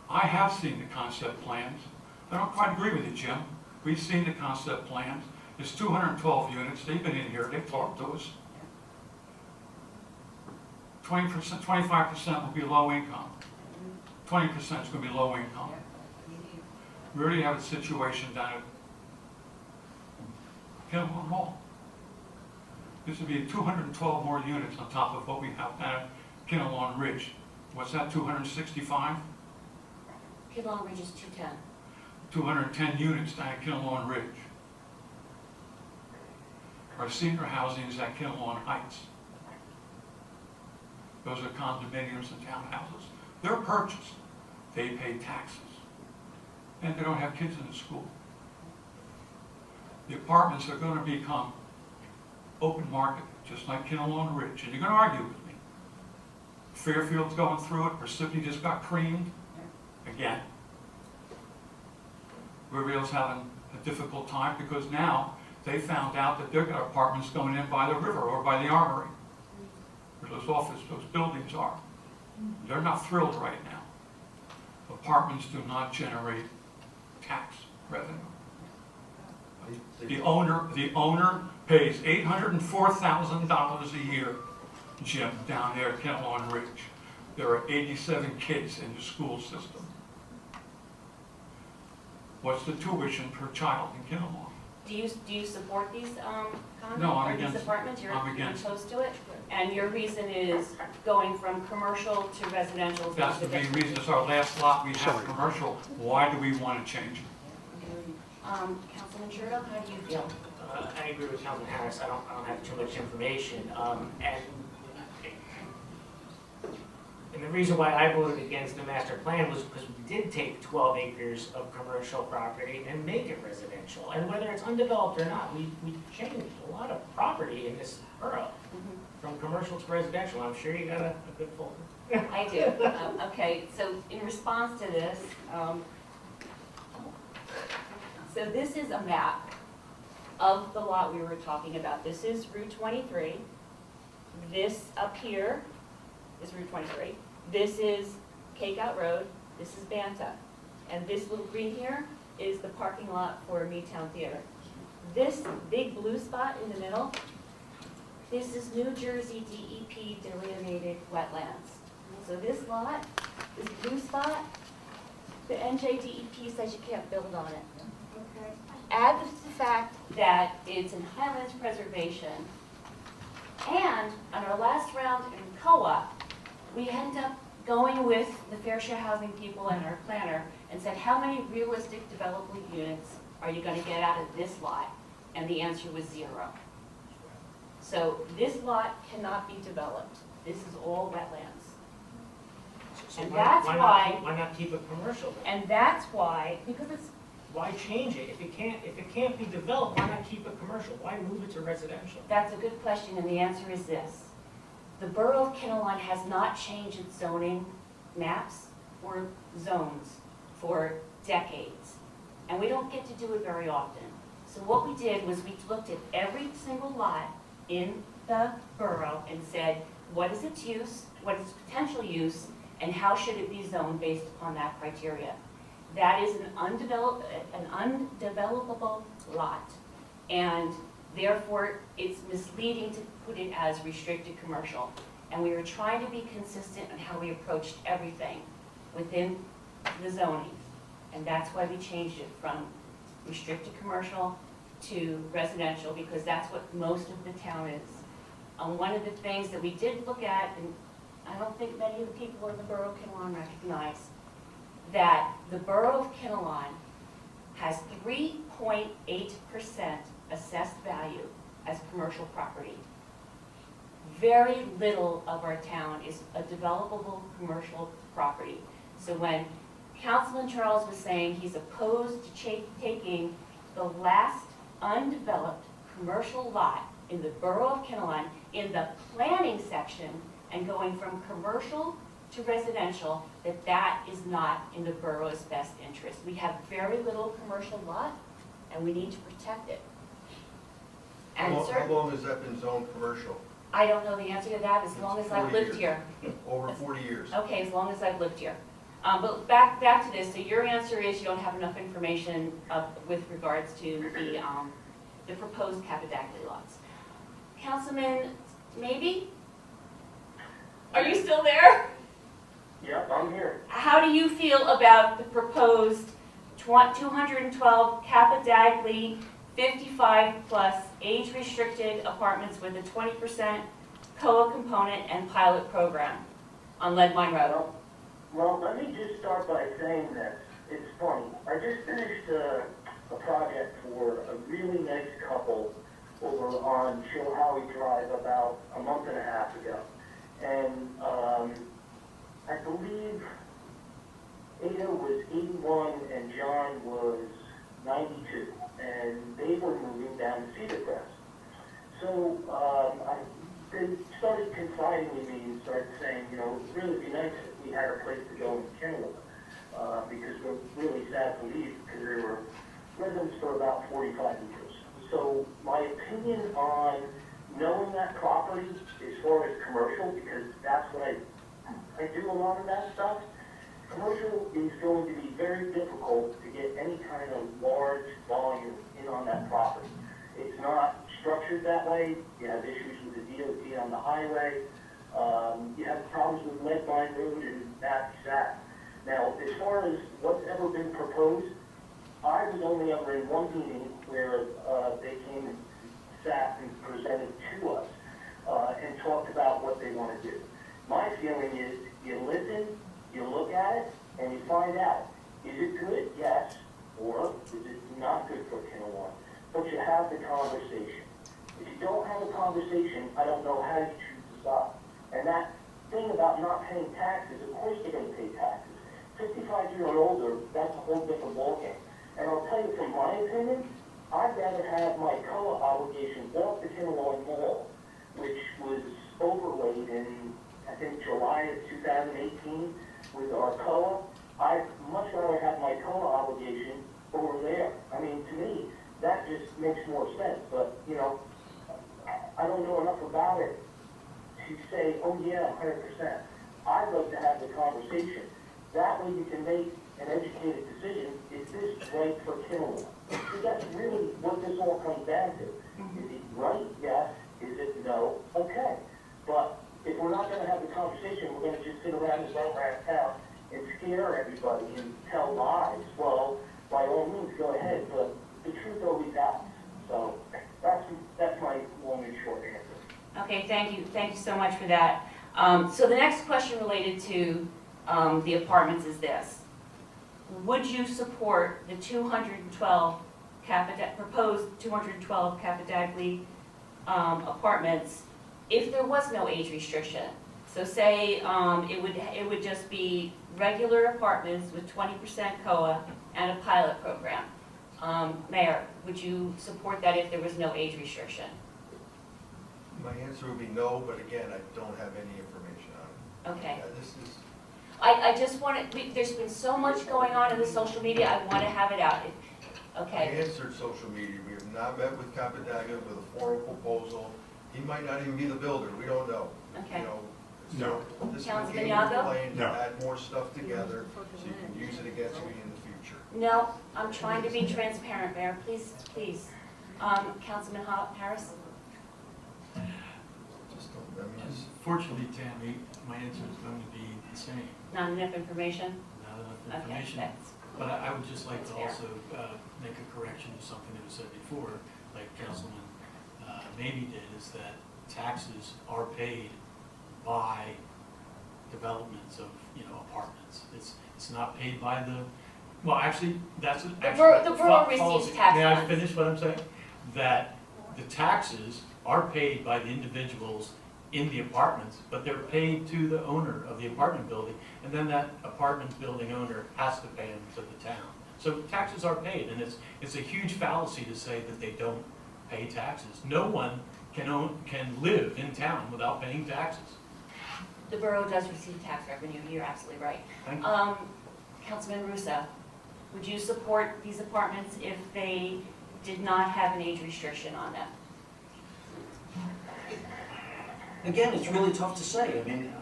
I have seen the concept plans. I don't quite agree with you, Jim. We've seen the concept plans. There's 212 units. They've been in here. They've talked to us. 20%, 25% will be low income. 20% is going to be low income. We already have a situation down at Kinnelon Mall. This would be 212 more units on top of what we have down at Kinnelon Ridge. What's that, 265? Kinnelon Ridge is 210. 210 units down at Kinnelon Ridge. Our senior housing is at Kinnelon Heights. Those are condominiums and townhouses. They're purchased. They pay taxes. And they don't have kids in the school. The apartments are going to become open market, just like Kinnelon Ridge. And you're going to argue with me. Fairfield's going through it. Parsippany just got creamed. Again. Riverville's having a difficult time because now they found out that they've got apartments going in by the river or by the armory, where those buildings are. They're not thrilled right now. Apartments do not generate tax revenue. The owner pays $804,000 a year, Jim, down there at Kinnelon Ridge. There are 87 kids in the school system. What's the tuition per child in Kinnelon? Do you support these condos? No, I'm or these against it. apartments? I'm against it. You're opposed to it? And your reason is going from commercial to residential? That's the main reason. It's our last lot we have commercial. Why do we want to change it? Councilman Sherrill, how do you feel? I agree with Councilman Harris. I don't have too much information. And the reason why I voted against the master plan was because we did take 12 acres of commercial property and make it residential. And whether it's undeveloped or not, we changed a lot of property in this borough from commercial to residential. I'm sure you got a good folder. I do. Okay, so in response to this, so this is a map of the lot we were talking about. This is Route 23. This up here is Route 23. This is Cakeout Road. This is Banta. And this little green here is the parking lot for Meadtown Theater. This big blue spot in the middle, This is New Jersey DEP delineated wetlands. So this lot, this blue spot, the NJDEP says you can't build on it. Okay. Add the fact that it's in Highlands Preservation, and on our last round in COA, we end up going with the Fair Share Housing people and our planner and said, how many realistic developable units are you gonna get out of this lot? And the answer was 0. So this lot cannot be developed. This is all wetlands. So And why- that's why not why- keep- Why not keep it commercial then? And that's why, because it's, Why change it? If it can't be developed, why not keep it commercial? Why move it to residential? that's a good question, and the answer is this. The Borough of Kinnelon has not changed its zoning maps or zones for decades, and we don't get to do it very often. So what we did was we looked at every single lot in the borough and said, what is its use, what is its potential use, and how should it be zoned based upon that criteria? That is an undevelopable lot, and therefore it's misleading to put it as restricted commercial. And we were trying to be consistent in how we approached everything within the zoning. And that's why we changed it from restricted commercial to residential, because that's what most of the town is. One of the things that we did look at, and I don't think many of the people in the Borough of Kinnelon recognize, that the Borough of Kinnelon has 3.8% assessed value as commercial property. Very little of our town is a developable commercial property. So when Councilman Charles was saying he's opposed to taking the last undeveloped commercial lot in the Borough of Kinnelon in the planning section and going from commercial to residential, that is not in the borough's best interest. We have very little commercial lot, and we need to protect it. And How long has that been zoned commercial? I don't know the answer to that, as long as I've 40 lived years. here. Over 40 years. Okay, as long as I've lived here. But back to this, so your answer is you don't have enough information with regards to the proposed Kapodakli lots. Councilman, maybe? Are you still there? Yep, I'm here. How do you feel about the proposed 212 Kapodakli 55-plus age-restricted apartments with a 20% COA component and pilot program on Lead Mine Road? Well, let me just start by saying this. It's funny. I just finished a project for a really nice couple over on Chilhowie Drive about a month and a half ago. And I believe Ada was 81 and John was 92. And they were moving down to Cedar Crest. So they started confiding in me and started saying, you know, it would really be nice if we had a place to go in Kinnelon, because we're really sad to leave because they were residents for about 45 years. So my opinion on knowing that property as far as commercial, because that's what I do a lot of that stuff, commercial is going to be very difficult to get any kind of large volume in on that property. It's not structured that way. You have issues with the DOT on the highway. You have problems with Lead Mine Road, and that's that. Now, as far as what's ever been proposed, I was only ever in one meeting where they came and sat and presented to us and talked about what they want to do. My feeling is you listen, you look at it, and you find out, is it good? Yes. Or is it not good for Kinnelon? But you have the conversation. If you don't have a conversation, I don't know how you choose to stop. And that thing about not paying taxes, of course they're going to pay taxes. 55 years or older, that's a whole different ballgame. And I'll tell you from my opinion, I'd rather have my COA obligation off the Kinnelon Mall, which was overlaid in, I think, July of 2018 with our COA. I'd much rather have my COA obligation over there. I mean, to me, that just makes more sense. But, you know, I don't know enough about it to say, oh yeah, 100%. I'd love to have the conversation. That way you can make an educated decision. Is this right for Kinnelon? Because that's really what this all comes down to. Is it right? Yes. Is it no, okay. But if we're not gonna have the conversation, we're gonna just sit around and vote around town and scare everybody and tell lies, well, by all means, go ahead, but the truth always out. So that's my long and short answer. Okay, thank you so much for that. So the next question related to the apartments is this. Would you support the 212 proposed 212 Capadagli apartments if there was no age restriction? So say it would just be regular apartments with 20% COA and a pilot program. Mayor, would you support that if there was no age restriction? My answer would be no, but again, I don't have any information on it. Okay. This is, I just want to, there's been so much going on in the social media, I want to have it out. I Okay, answered social media. We have not met with Capadaga with a formal proposal. He might not even be the builder, we don't know. okay. You know, No. so this Councilman became Yago? a plan to No. add more stuff together, so you can use it against me in the future. No, I'm trying to be transparent, Mayor, please, please. Councilman Harris? Just don't, I mean, it's- Fortunately, Tammy, my answer is going to be the same, Not enough information? not enough Okay, information. that's, But I would just like to That's fair. also make a correction to something that was said before, like Councilman Maybe did, is that taxes are paid by developments of, apartments. It's not paid by the, well, actually, that's. The borough receives policy. tax May I funds. finish what I'm saying? That the taxes are paid by the individuals in the apartments, but they're paid to the owner of the apartment building, and then that apartment building owner has to pay them to the town. So taxes are paid, and it's a huge fallacy to say that they don't pay taxes. No one can live in town without paying taxes. the borough does receive tax revenue, you're absolutely right. Thank you. Councilman Russo, would you support these apartments if they did not have an age restriction on them? Again, it's really tough to say. I mean,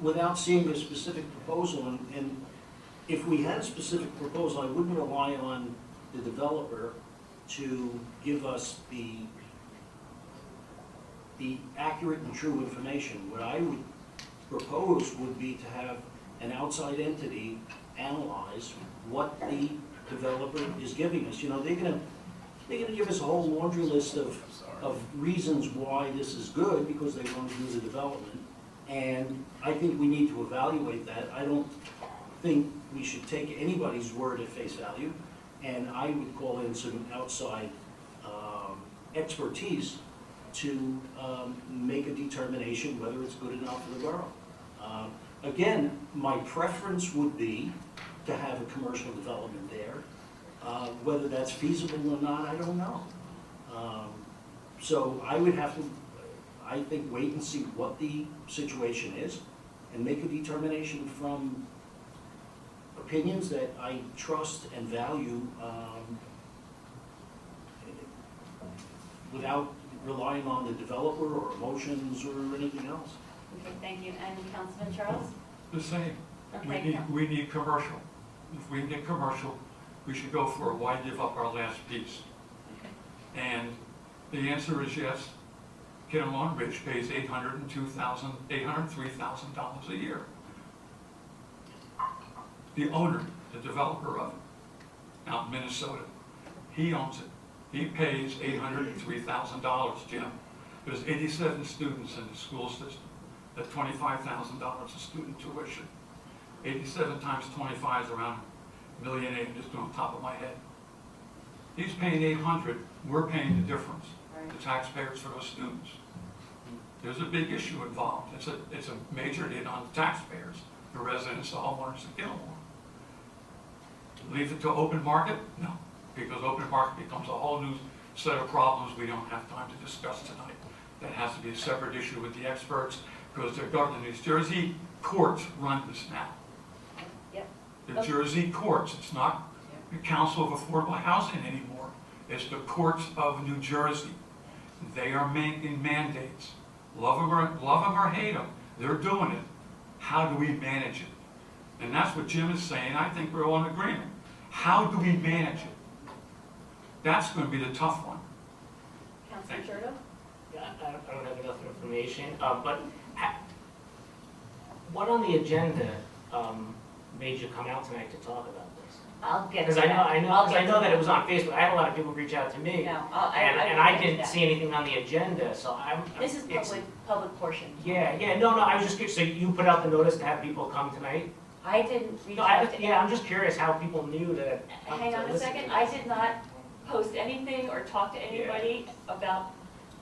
without seeing the specific proposal, and if we had a specific proposal, I wouldn't rely on the developer to give us the accurate and true information. What I would propose would be to have an outside entity analyze what the developer is giving us. They're gonna give us a whole laundry list of reasons why this is good, because they want to do the development. And I think we need to evaluate that. I don't think we should take anybody's word at face value, and I would call in some outside expertise to make a determination whether it's good enough for the borough. Again, my preference would be to have a commercial development there. Whether that's feasible or not, I don't know. So I would have to, I think, wait and see what the situation is and make a determination from opinions that I trust and value, without relying on the developer or emotions or anything else. Okay, thank you. And Councilman Charles? The same. Okay, We need commercial. If we get commercial, we should go for it. Why give up our last piece? And the answer is yes. Kinnelon Ridge pays $803,000 a year. The owner, the developer of it, out in Minnesota, he owns it. He pays $803,000, Jim. There's 87 students in the school system. That's $25,000 a student tuition. 87 times 25 is around $1.8 million, just doing top of my head. He's paying $800, we're paying the difference, the taxpayers for those students. There's a big issue involved. It's a major hit on the taxpayers, the residents, the homeowners of Kinnelon. Leave it to open market? No, because open market becomes a whole new set of problems we don't have time to discuss tonight. That has to be a separate issue with the experts, because the New Jersey courts run this now. Yep. The Jersey courts, it's not the Council of Affordable Housing anymore. It's the courts of New Jersey. They are making mandates. Love them or hate them, they're doing it. How do we manage it? And that's what Jim is saying. I think we're all in agreement. How do we manage it? That's going to be the tough one. Councilman Churdo? I don't have enough information, but what on the agenda made you come out tonight to talk about this? I'll get to Because that. I I'll get to know that it was on Facebook. I had a lot of people reach out to me. No, And I will get to didn't that. see anything on the agenda, so I'm. This is it's- public portion. Yeah, no, I was just curious, so you put out the notice to have people come tonight? I didn't reach No, out to. yeah, I'm just curious how people knew that. Hang on a second, I did not post anything or talk to anybody about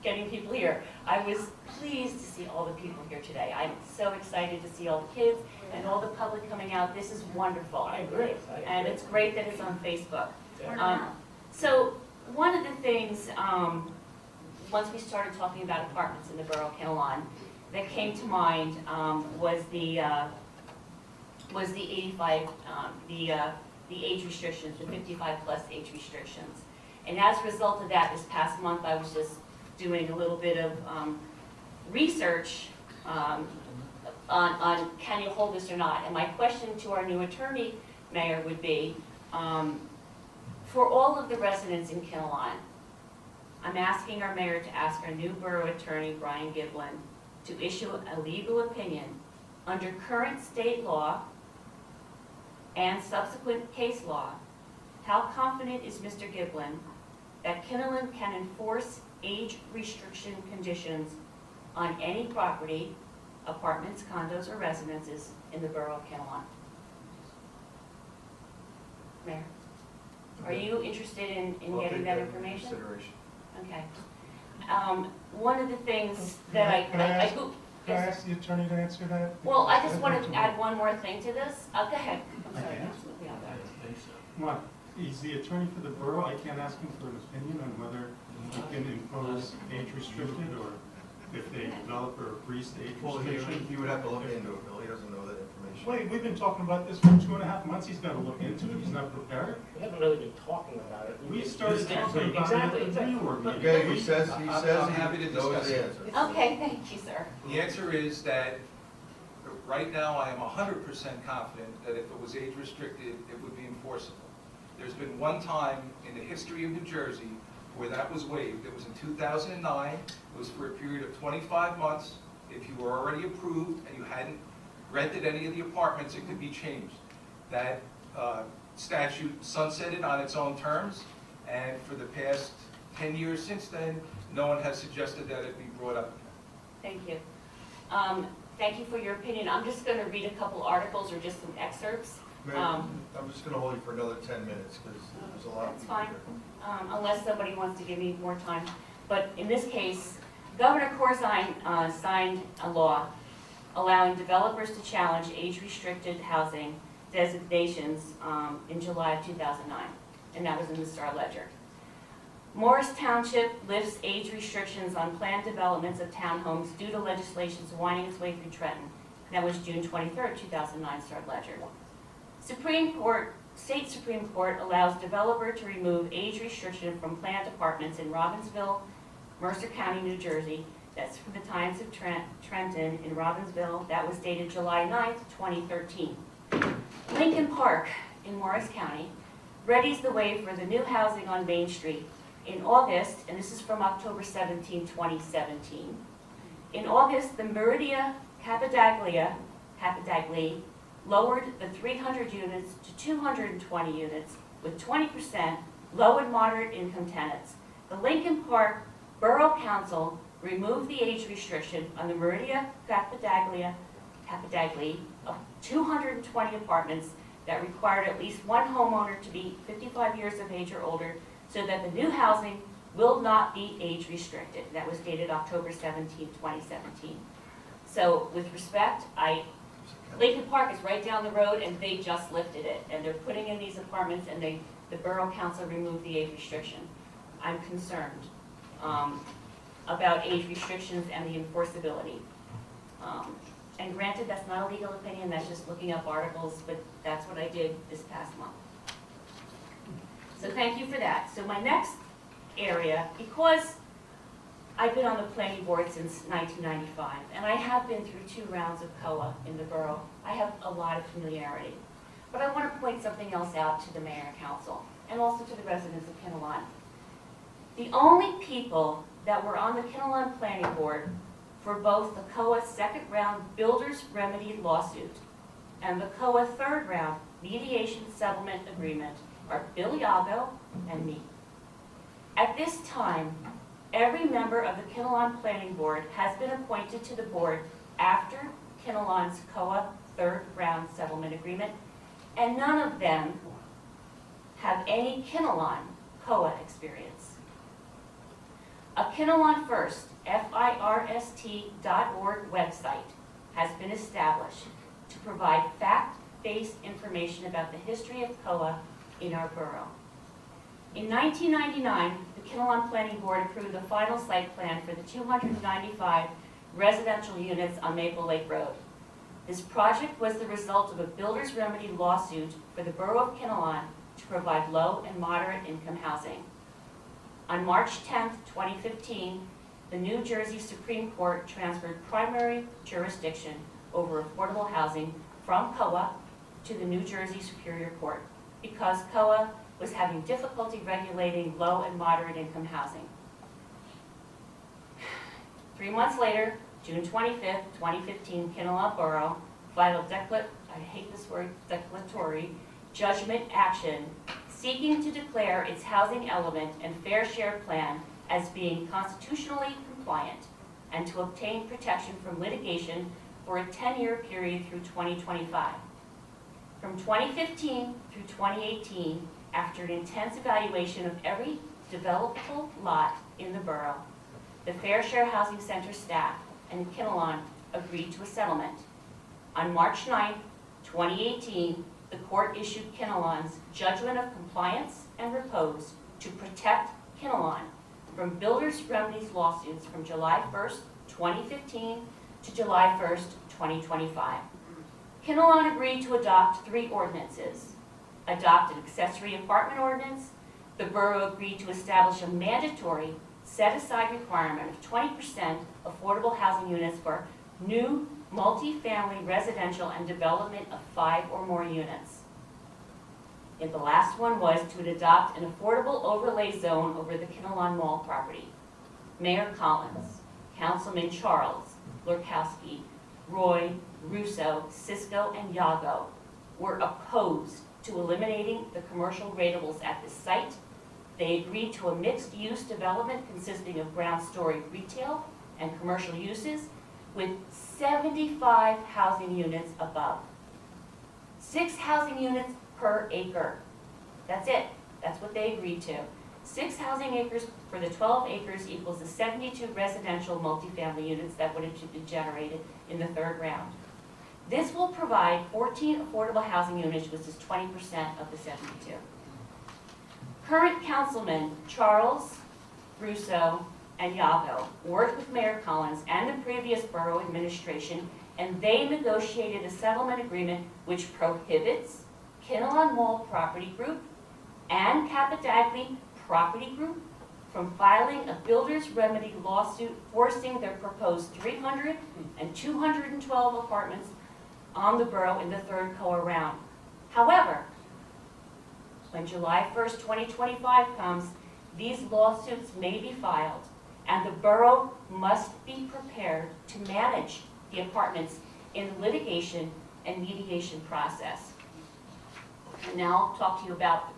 getting people here. I was pleased to see all the people here today. I'm so excited to see all the kids and all the public coming out. This is wonderful. I agree. And it's great that it's on Facebook. Yeah. So one of the things, once we started talking about apartments in the Borough of Kinnelon, that came to mind was the 85, the age restrictions, the 55-plus age restrictions. And as a result of that, this past month, I was just doing a little bit of research on can you hold this or not. And my question to our new attorney, Mayor, would be, for all of the residents in Kinnelon, I'm asking our mayor to ask our new borough attorney, Brian Giblin, to issue a legal opinion under current state law and subsequent case law. How confident is Mr. Giblin that Kinnelon can enforce age restriction conditions on any property, apartments, condos, or residences in the borough of Kinnelon? Mayor, are you interested in We'll getting take that into information? Consideration. Okay. One of the things that Can I ask- go- Can I yes. ask the attorney to answer that? Well, I just I'd want like to know. add one more thing to this. Go ahead. I'm sorry. Okay. Absolutely. What, he's the attorney for the borough, I can't ask him for an opinion on whether he can impose age restricted, or if the developer agrees to age restriction. He would have to look into it, Bill, he doesn't know that information. Wait, we've been talking about this for 2.5 months, he's gotta look into it, he's not prepared. We haven't really been talking about it. We started talking about Exactly, it at the exactly. reorg meeting. Okay, he says, I'm happy to knows discuss the it. answer. Okay, thank you, sir. The answer is that right now I am 100% confident that if it was age restricted, it would be enforceable. There's been one time in the history of New Jersey where that was waived. It was in 2009. It was for a period of 25 months. If you were already approved and you hadn't rented any of the apartments, it could be changed. That statute sunsetted on its own terms, and for the past 10 years since then, no one has suggested that it be brought up. Thank you. Thank you for your opinion. I'm just going to read a couple articles or just some excerpts. Mayor, I'm just gonna hold you for another 10 minutes, because there's a lot of That's people fine. here. Unless somebody wants to give me more time. But in this case, Governor Corzine signed a law allowing developers to challenge age-restricted housing designations in July of 2009, and that was in the Star Ledger. Morris Township lifts age restrictions on planned developments of townhomes due to legislation winding its way through Trenton. That was June 23rd, 2009, Star Ledger. State Supreme Court allows developer to remove age restriction from planned apartments in Robbinsville, Mercer County, New Jersey. That's from the Times of Trenton in Robbinsville. That was dated July 9th, 2013. Lincoln Park in Morris County readies the way for the new housing on Main Street. In August, and this is from October 17, 2017, in August, the Meridia Capadaglia lowered the 300 units to 220 units with 20% low and moderate income tenants. The Lincoln Park Borough Council removed the age restriction on the Meridia Capadaglia of 220 apartments that required at least one homeowner to be 55 years of age or older, so that the new housing will not be age restricted. That was dated October 17, 2017. So with respect, Lincoln Park is right down the road, and they just lifted it, and they're putting in these apartments, and the Borough Council removed the age restriction. I'm concerned about age restrictions and the enforceability. And granted, that's not a legal opinion, that's just looking up articles, but that's what I did this past month. So thank you for that. So my next area, because I've been on the planning board since 1995, and I have been through 2 rounds of COA in the borough, I have a lot of familiarity. But I want to point something else out to the mayor and council, and also to the residents of Kinnelon. The only people that were on the Kinnelon Planning Board for both the COA second round builder's remedy lawsuit and the COA third round mediation settlement agreement are Bill Yago and me. At this time, every member of the Kinnelon Planning Board has been appointed to the board after Kinnelon's COA third round settlement agreement, and none of them have any Kinnelon COA experience. A Kinnelon First, FIRST.org website has been established to provide fact-based information about the history of COA in our borough. In 1999, the Kinnelon Planning Board approved the final site plan for the 295 residential units on Maple Lake Road. This project was the result of a builder's remedy lawsuit for the borough of Kinnelon to provide low and moderate income housing. On March 10, 2015, the New Jersey Supreme Court transferred primary jurisdiction over affordable housing from COA to the New Jersey Superior Court because COA was having difficulty regulating low and moderate income housing. 3 months later, June 25th, 2015, Kinnelon Borough filed declaratory judgment action seeking to declare its housing element and fair share plan as being constitutionally compliant and to obtain protection from litigation for a 10-year period through 2025. From 2015 through 2018, after an intense evaluation of every developable lot in the borough, the Fair Share Housing Center staff and Kinnelon agreed to a settlement. On March 9, 2018, the court issued Kinnelon's judgment of compliance and repose to protect Kinnelon from builders' remedies lawsuits from July 1, 2015 to July 1, 2025. Kinnelon agreed to adopt 3 ordinances. Adopt an accessory apartment ordinance. The borough agreed to establish a mandatory set-aside requirement of 20% affordable housing units for new multifamily residential and development of 5 or more units. And the last one was to adopt an affordable overlay zone over the Kinnelon Mall property. Mayor Collins, Councilman Charles, Lurkowski, Roy, Russo, Cisco, and Yago were opposed to eliminating the commercial ratables at this site. They agreed to a mixed-use development consisting of ground-story retail and commercial uses with 75 housing units above. 6 housing units per acre. That's it. That's what they agreed to. 6 housing acres for the 12 acres equals the 72 residential multifamily units that would have been generated in the third round. This will provide 14 affordable housing units, which is 20% of the 72. Current councilmen Charles, Russo, and Yago worked with Mayor Collins and the previous borough administration, and they negotiated a settlement agreement which prohibits Kinnelon Mall Property Group and Capadagli Property Group from filing a builder's remedy lawsuit forcing their proposed 300 and 212 apartments on the borough in the third COA round. However, when July 1st, 2025 comes, these lawsuits may be filed, and the borough must be prepared to manage the apartments in the litigation and mediation process. And now I'll talk to you about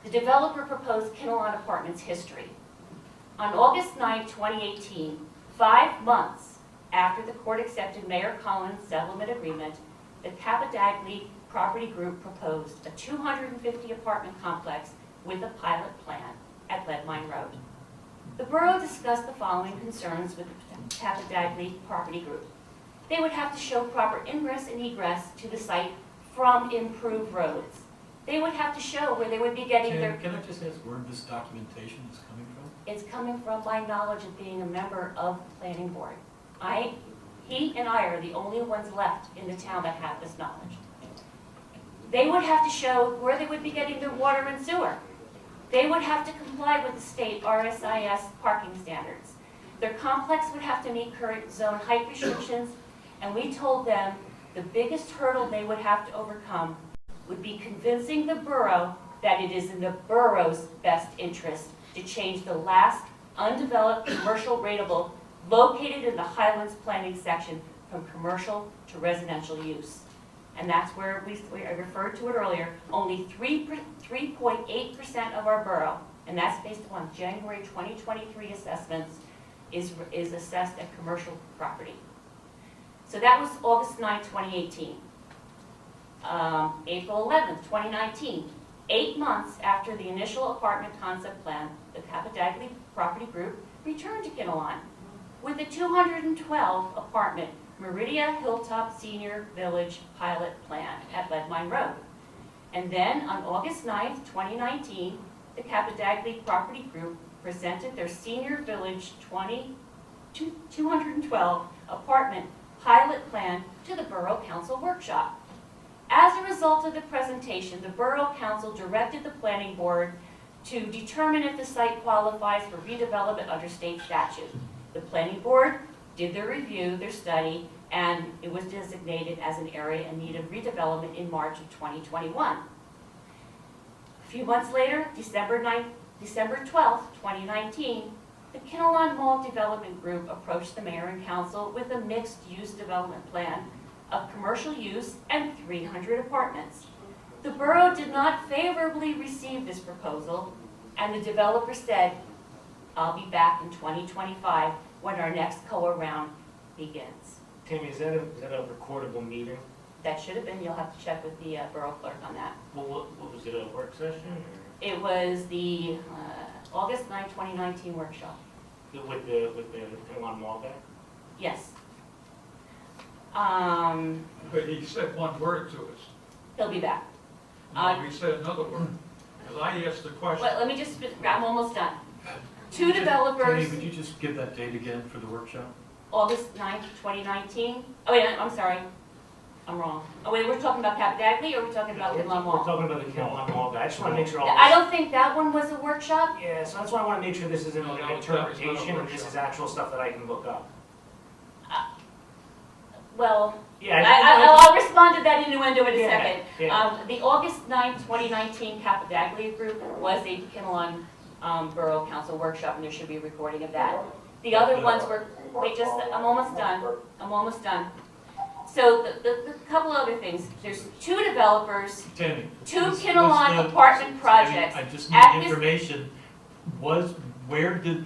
the developer proposed Kinnelon Apartments history. On August 9, 2018, 5 months after the court accepted Mayor Collins' settlement agreement, the Capadagli Property Group proposed a 250 apartment complex with a pilot plan at Leadmine Road. The borough discussed the following concerns with the Capadagli Property Group. They would have to show proper ingress and egress to the site from improved roads. They would have to show where they would be getting their... Can I just ask where this documentation is coming from? It's coming from my knowledge of being a member of the planning board. He and I are the only ones left in the town that have this knowledge. They would have to show where they would be getting their water and sewer. They would have to comply with the state RSIS parking standards. Their complex would have to meet current zone height restrictions, and we told them the biggest hurdle they would have to overcome would be convincing the borough that it is in the borough's best interest to change the last undeveloped commercial rateable located in the Highlands planning section from commercial to residential use. And that's where I referred to it earlier, only 3.8% of our borough, and that's based upon January 2023 assessments, is assessed at commercial property. So that was August 9, 2018. April 11th, 2019, 8 months after the initial apartment concept plan, the Capadagli Property Group returned to Kinnelon with a 212 apartment Meridia Hilltop Senior Village pilot plan at Leadmine Road. And then on August 9th, 2019, the Capadagli Property Group presented their Senior Village 212 apartment pilot plan to the Borough Council workshop. As a result of the presentation, the Borough Council directed the Planning Board to determine if the site qualifies for redevelopment under state statute. The Planning Board did their review, their study, and it was designated as an area in need of redevelopment in March of 2021. A few months later, December 12th, 2019, the Kinnelon Mall Development Group approached the Mayor and Council with a mixed-use development plan of commercial use and 300 apartments. The borough did not favorably receive this proposal, and the developer said, "I'll be back in 2025 when our next COA round begins." Tammy, is that a recordable meeting? That should have been, you'll have to check with the borough clerk on that. Well, what was it, a work session? It was the August 9, 2019 workshop. With the Kinnelon Mall guy? Yes. But he said one word to us. He'll be back. Now he said another word. Because I asked the question. Let me just, I'm almost done. Two Tammy, developers, would you just give that date again for the workshop? August 9th, 2019. Oh wait, I'm sorry. I'm wrong. Oh wait, we're talking about Capadagli or we're talking about Kinnelon We're Mall? talking about the Kinnelon Mall guy. I just want to make sure all I don't think that one was a workshop. Yeah, so that's why I want to make sure this isn't No, like an that was not a interpretation and this workshop. is actual stuff that I can look up. Well, Yeah, I'll respond to that innuendo in a Yeah, second. yeah. The August 9th, 2019 Capadagli group was a Kinnelon Borough Council workshop, and there should be a recording of that. The other ones were, wait, just, I'm almost done. I'm almost done. So the couple other things, there's two developers, Tammy. two what's Kinnelon the- apartment projects. I just At need this- information, where did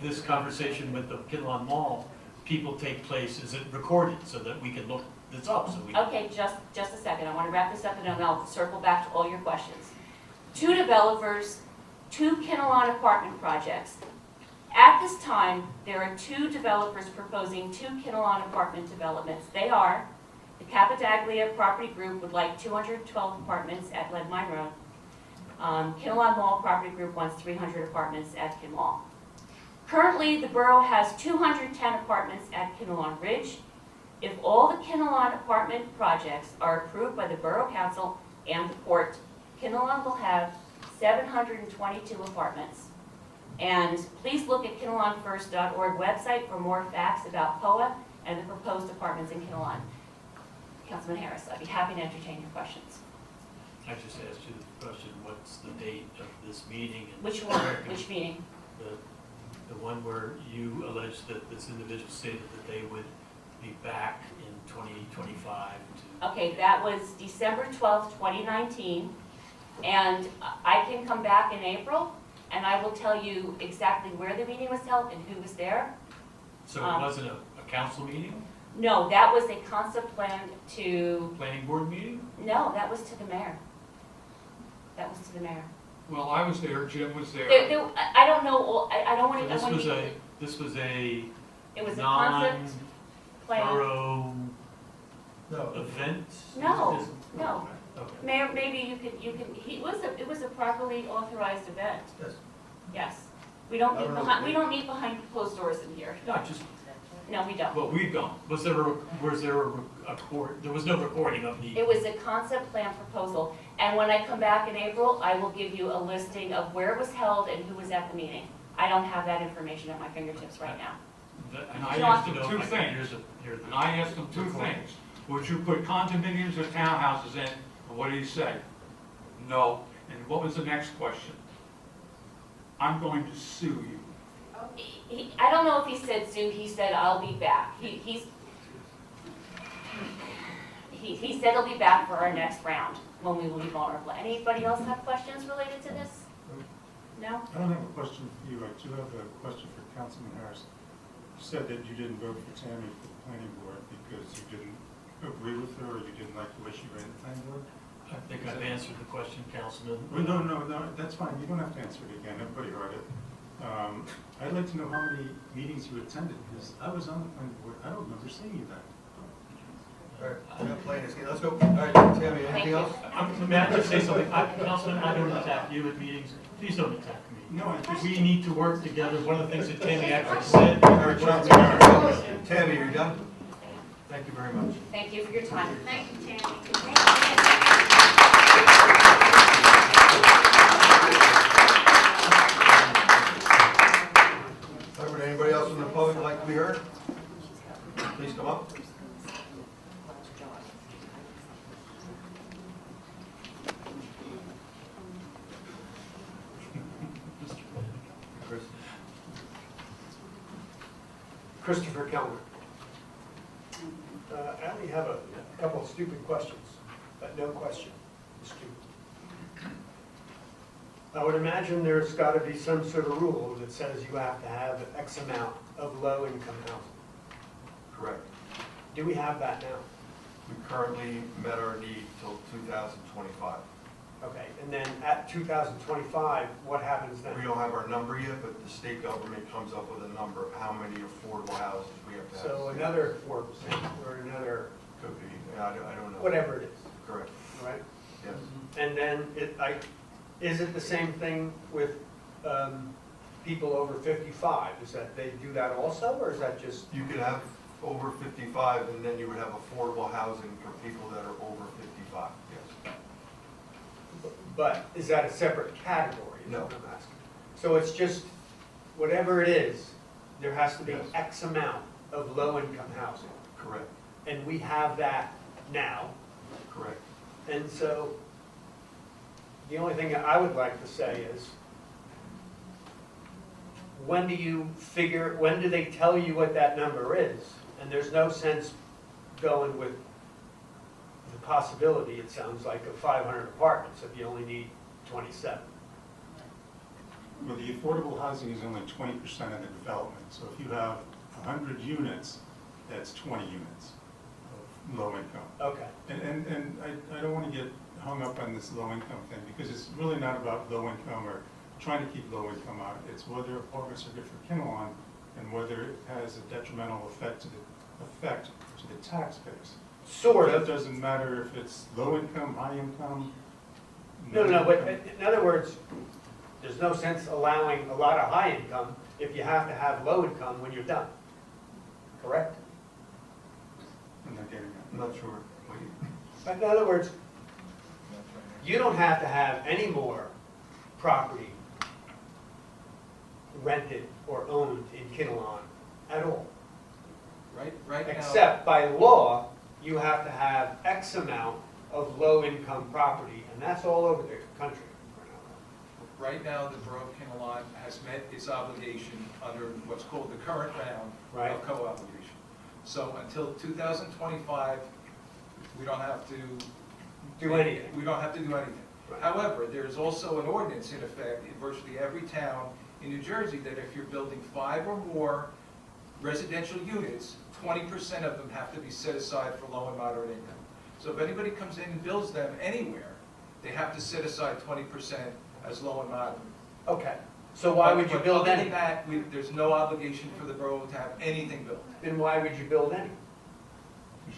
this conversation with the Kinnelon Mall people take place? Is it recorded so that we can look this up, so we? Okay, just a second. I want to wrap this up and then I'll circle back to all your questions. Two developers, two Kinnelon apartment projects. At this time, there are two developers proposing two Kinnelon apartment developments. They are the Capadaglia Property Group would like 212 apartments at Leadmine Road. Kinnelon Mall Property Group wants 300 apartments at Kin Mall. Currently, the borough has 210 apartments at Kinnelon Ridge. If all the Kinnelon apartment projects are approved by the Borough Council and the court, Kinnelon will have 722 apartments. And please look at kinnelonfirst.org website for more facts about POA and the proposed apartments in Kinnelon. Councilman Harris, I'd be happy to entertain your questions. I just asked you the question, what's the date of this meeting? And Which one? Which meeting? The one where you alleged that this individual stated that they would be back in 2025 to. Okay, that was December 12th, 2019. And I can come back in April and I will tell you exactly where the meeting was held and who was there. So it wasn't a council meeting, No, that was a concept plan to, planning board meeting? no, that was to the mayor. That was to the mayor. Well, I was there, Jim was there. I don't know, I don't want So to, this was a it was a concept plan. non-borough No. event? No, no. Okay. Mayor, maybe you could, it was a properly authorized event. Yes. Yes. We don't I meet don't know. behind, we don't meet behind closed doors in here. No, just, No, we don't. well, we've gone. Was there a court, there was no recording of the? It was a concept plan proposal, and when I come back in April, I will give you a listing of where it was held and who was at the meeting. I don't have that information at my fingertips right now. And I asked them two things. And I asked them two things. Would you put condominiums or townhouses in? And what did he say? No. And what was the next question? I'm going to sue you. I don't know if he said soon, he said, I'll be back. He said he'll be back for our next round, when we will be vulnerable. Anybody else have questions related to this? No? I don't have a question for you. I do have a question for Councilman Harris. You said that you didn't vote for Tammy for the planning board because you didn't agree with her or you didn't like the way she ran the planning board? I think I've answered the question, Councilman. Well, no, that's fine. You don't have to answer it again. Everybody heard it. I'd like to know how many meetings you attended because I was on the planning board. I don't remember seeing you then. All right, we're not playing this game. Let's go. All right, Tammy, Thank anything you. else? May I just say something? Councilman, I don't attack you at meetings. Please don't attack me. No, I just. We need to work together. One of the things that Tammy actually said. Tammy, you're done? Thank you very much. Thank you for your time. Thank you, Tammy. All right, would anybody else from the public like to be heard? Please come up. Chris. Christopher Kellner. I only have a couple of stupid questions, but no question is stupid. I would imagine there's got to be some sort of rule that says you have to have X amount of low-income housing. Correct. Do we have that now? We currently met our need till 2025. Okay, and then at 2025, what happens then? We don't have our number yet, but the state government comes up with a number of how many affordable houses we have to have. So another 4% or another, Could be, I don't know. whatever it is, Correct, right? yes. And then is it the same thing with people over 55? Is that they do that also, or is that just? You could have over 55, and then you would have affordable housing for people that are over 55, yes. But is that a separate category? is No. what I'm asking. So it's just, whatever it is, there has to be Yes. X amount of low-income housing. Correct, And we have that now. correct. And so, the only thing that I would like to say is, when do they tell you what that number is? And there's no sense going with the possibility, it sounds like, of 500 apartments if you only need 27. Well, the affordable housing is only 20% of the development. So if you have 100 units, that's 20 units of low income. Okay. And I don't want to get hung up on this low income thing because it's really not about low income or trying to keep low income out. It's whether apartments are good for Kinnelon and whether it has a detrimental effect to the tax base. Sort It of. doesn't matter if it's low income, high income. No, but in other words, there's no sense allowing a lot of high income if you have to have low income when you're done. Correct? I'm not getting I'm that. not sure. What you- But in other words, you don't have to have any more property rented or owned in Kinnelon at all. Right now. Except by law, you have to have X amount of low-income property, and that's all over the country. Right now, the Borough of Kinnelon has met its obligation under what's called the current round Right. of co-obligation. So until 2025, we don't have to. Do anything. We don't have to do anything. Right. However, there's also an ordinance in effect in virtually every town in New Jersey that if you're building 5 or more residential units, 20% of them have to be set aside for low and moderate income. So if anybody comes in and builds them anywhere, they have to set aside 20% as low and moderate. Okay, so why would you But build other than any? that, there's no obligation for the borough to have anything built. Then why would you build any?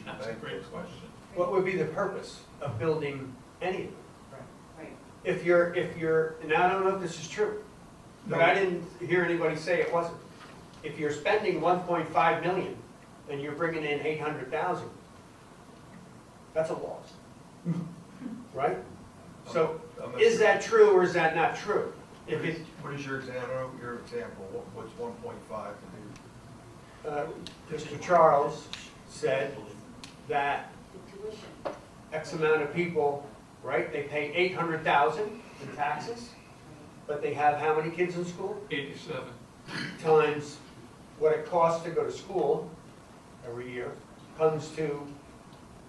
That's a great question. What would be the purpose of building any of them? Right. If you're, and I don't know if this is true, but I didn't hear anybody say it wasn't. If you're spending 1.5 million and you're bringing in 800,000, that's a loss, right? So, I'm not is sure. that true or is that not true? If it, What is your example? What's 1.5 to do? Mr. Charles said that The tuition. X amount of people, right, they pay 800,000 in taxes, but they have how many kids in school? 87. Times what it costs to go to school every year, comes to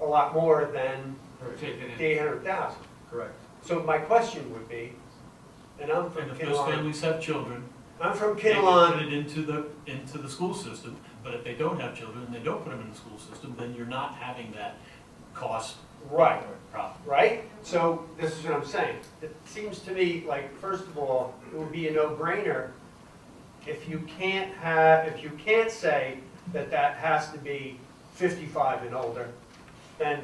a lot more than Or take it in. the 800,000. Correct. So my question would be, and I'm from And if those Kinnelon, families have children, I'm from they can Kinnelon, put it into the school system, but if they don't have children and they don't put them in the school system, then you're not having that cost right, problem. right? So this is what I'm saying. It seems to me like, first of all, it would be a no-brainer if you can't say that that has to be 55 and older, then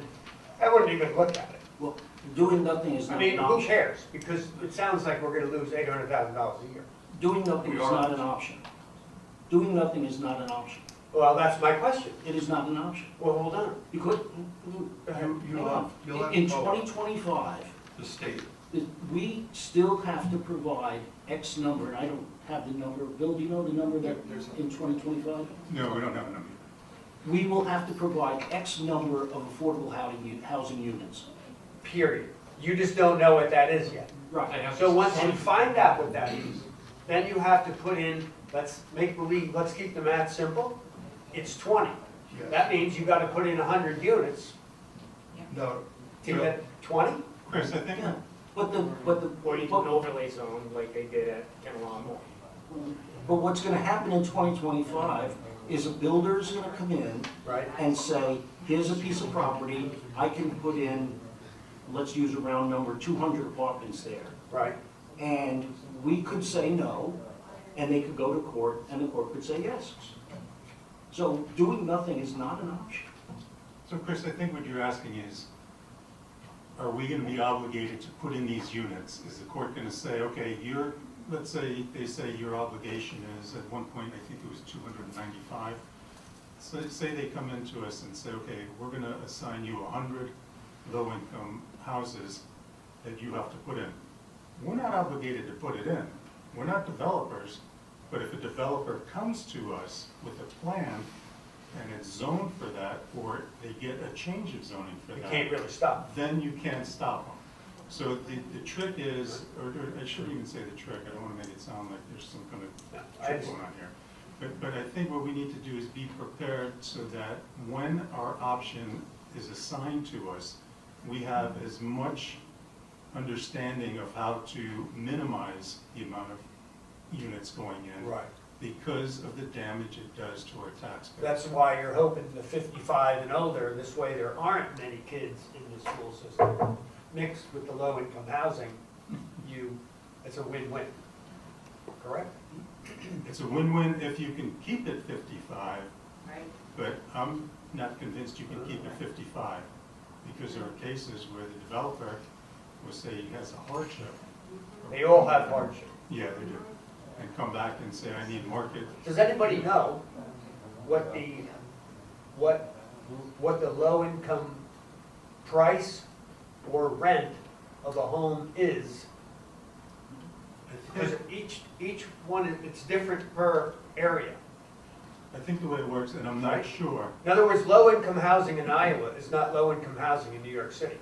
I wouldn't even look at it. Well, doing nothing is I not mean, an who option. cares? Because it sounds like we're gonna lose $800,000 a year. Doing nothing is not an option. Doing nothing is not an option. Well, that's my question. It is not an option. Well, hold on. You could, Go ahead. You'll have in to vote 2025, the state. we still have to provide X number, and I don't have the number. Bill, do you know the number that in 2025? No, we don't have a number. We will have to provide X number of affordable housing units. Period. You just don't know what that is yet. I have So to- once you find out what that is, then you have to put in, let's make believe, let's keep the math simple, it's 20. That means you gotta put in 100 units No, to get 20? Chris, I think, Yeah, but Or you do an overlay zone like they did at Kinnelon Mall. but what's gonna happen in 2025 is a builder's gonna come in Right. and say, here's a piece of property, I can put in, let's use a round number, 200 apartments there. Right. And we could say no, and they could go to court, and the court could say yes. So doing nothing is not an option. so Chris, I think what you're asking is, are we gonna be obligated to put in these units? Is the court gonna say, okay, let's say, they say your obligation is, at one point, I think it was 295. So say they come into us and say, okay, we're gonna assign you 100 low-income houses that you have to put in. We're not obligated to put it in. We're not developers, but if a developer comes to us with a plan and it's zoned for that, or they get a change of zoning for You that, can't really stop. then you can't stop them. So the trick is, or I shouldn't even say the trick, I don't want to make it sound like there's some kind No, of I trick going on here. But I think what we need to do is be prepared so that when our option is assigned to us, we have as much understanding of how to minimize the amount of units going in. Right. Because of the damage it does to our taxpayers. That's why you're hoping the 55 and older, this way there aren't many kids in the school system. Mixed with the low-income housing, it's a win-win. Correct? It's a win-win if you can keep it 55, Right. but I'm not convinced you can keep it 55, because there are cases where the developer will say he has a hardship. They all have hardship. Yeah, they do. And come back and say, I need market. Does anybody know what the low-income price or rent of a home is? Because each one, it's different per area. I think the way it works, and I'm not Right. sure, In other words, low-income housing in Iowa is not low-income housing in New York City.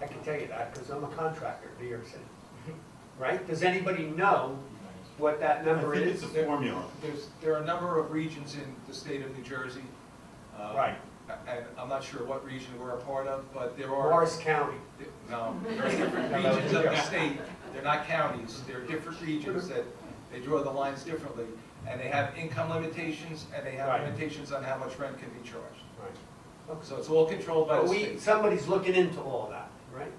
I can tell you that because I'm a contractor in New York City. Right? Does anybody know what that I number think is? it's a formula. There are a number of regions in the state of New Jersey. Right. And I'm not sure what region we're a part of, but there are. Morris County. No, there are different regions of the state. They're not counties. They're different regions that they draw the lines differently. And they have income limitations and they have Right. limitations on how much rent can be charged. Right. So it's all controlled by But the state. somebody's looking into all that, right?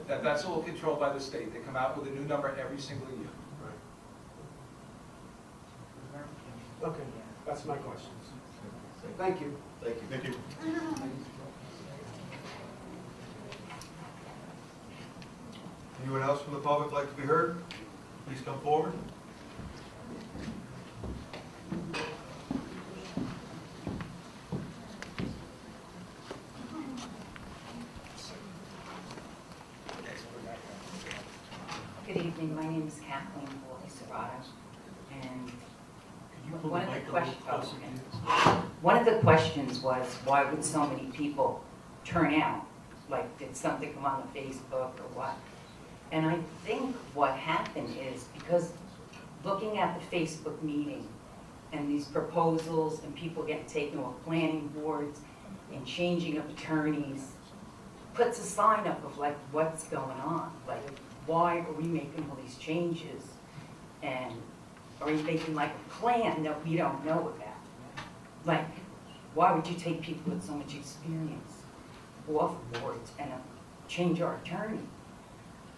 That's all controlled by the state. They come out with a new number every single year. Okay, that's my questions. Thank you. Thank you. anyone else from the public like to be heard? Please come forward. Good evening, my name is Kathleen Serrato, and Could you pull one the of the mic a little questions, closer? one of the questions was, why would so many people turn out? Like, did something come on the Facebook or what? And I think what happened is because looking at the Facebook meeting and these proposals and people getting taken off planning boards and changing of attorneys, puts a sign up of like, what's going on? Like, why are we making all these changes? And are we making like a plan that we don't know about? Like, why would you take people with so much experience off boards and change our attorney?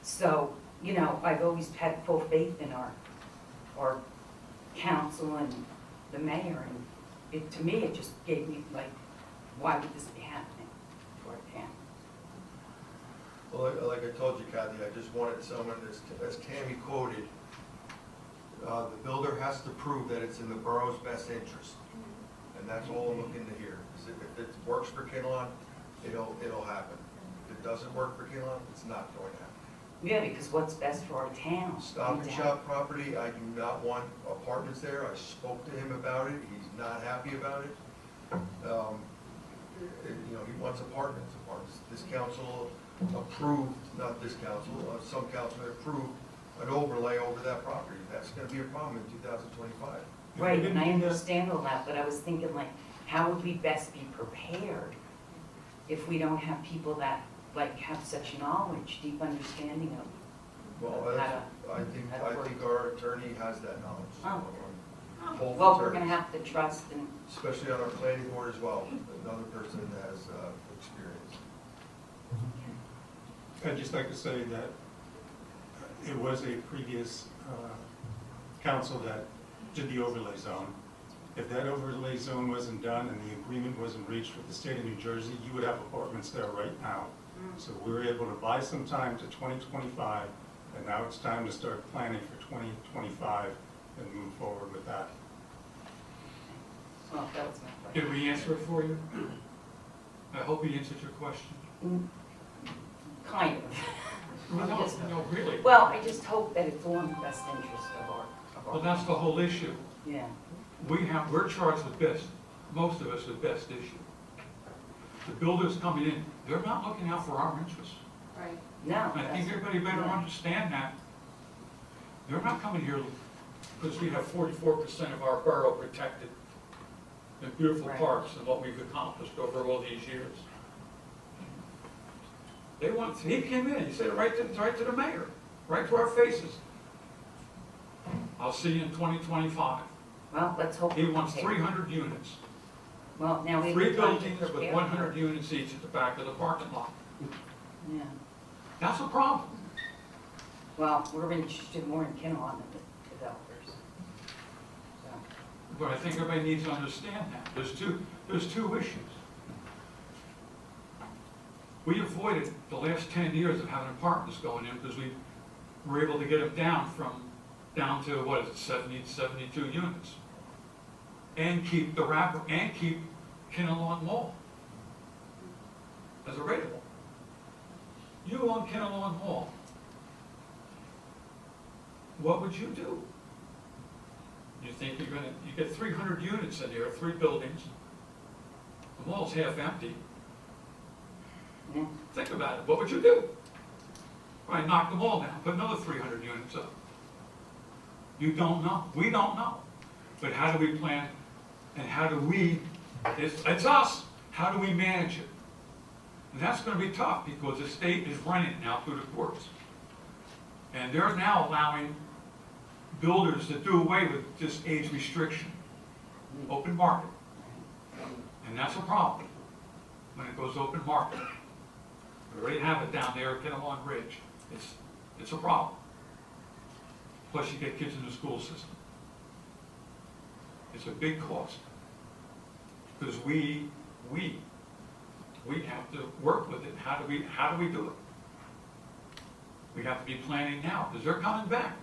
So, you know, I've always had full faith in our council and the mayor, and it, to me, it just gave me like, why would this be happening to our town? Well, like I told you, Kathy, I just wanted someone, as Tammy quoted, the builder has to prove that it's in the borough's best interest. And that's all I'm looking to hear. If it works for Kinnelon, it'll happen. If it doesn't work for Kinnelon, it's not going to happen. Yeah, because what's best for our town? Stop and Shop property, I do not want apartments there. I spoke to him about it. He's not happy about it. You know, he wants apartments. This council approved, not this council, some council approved an overlay over that property. That's gonna be a problem in 2025. Right, and I understand all that, but I was thinking like, how would we best be prepared if we don't have people that like have such knowledge, deep understanding of Well, I think our attorney has that knowledge. Oh. Both Well, we're attorneys, gonna have to trust and, especially on our planning board as well, another person that has experience. I'd just like to say that it was a previous council that did the overlay zone. If that overlay zone wasn't done and the agreement wasn't reached with the state of New Jersey, you would have apartments there right now. So we were able to buy some time to 2025, and now it's time to start planning for 2025 and move forward with that. well, that was my question. Did we answer it for you? I hope we answered your question. Kind of. Well, no, really. Well, I just hope that it's all in the best interest of our. Well, that's the whole issue. Yeah, We're charged with best, most of us with best issue. The builders coming in, they're not looking out for our interests. Right. no. I think everybody better understand that. They're not coming here because we have 44% of our borough protected in beautiful Right. parks and what we've accomplished over all these years. They want, he came in, he said it right to the mayor, right to our faces. I'll see you in 2025. Well, let's hope. He wants okay. 300 units. Well, now we. 3 have time to buildings with prepare 100 for it. units each at the back of the parking lot. Yeah, That's a problem. well, we're interested more in Kinnelon than the developers. So, But I think everybody needs to understand that. There's two issues. We avoided the last 10 years of having apartments going in because we were able to get them down to, what is it, 70, 72 units. And keep the wrapper, and keep Kinnelon Mall as a rateable. You own Kinnelon Hall. What would you do? You think you get 300 units in there, 3 buildings. The mall's half empty. yeah. Think about it, what would you do? Right, knock the mall down, put another 300 units up. You don't know, we don't know. But how do we plan, and how do we, it's us, how do we manage it? And that's gonna be tough, because the state is running it now through the courts. And they're now allowing builders to do away with this age restriction, open market. And that's a problem, when it goes open market. We already have it down there at Kinnelon Ridge. It's a problem. Plus you get kids in the school system. It's a big cost. Because we have to work with it. How do we do it? We have to be planning now, because they're coming back.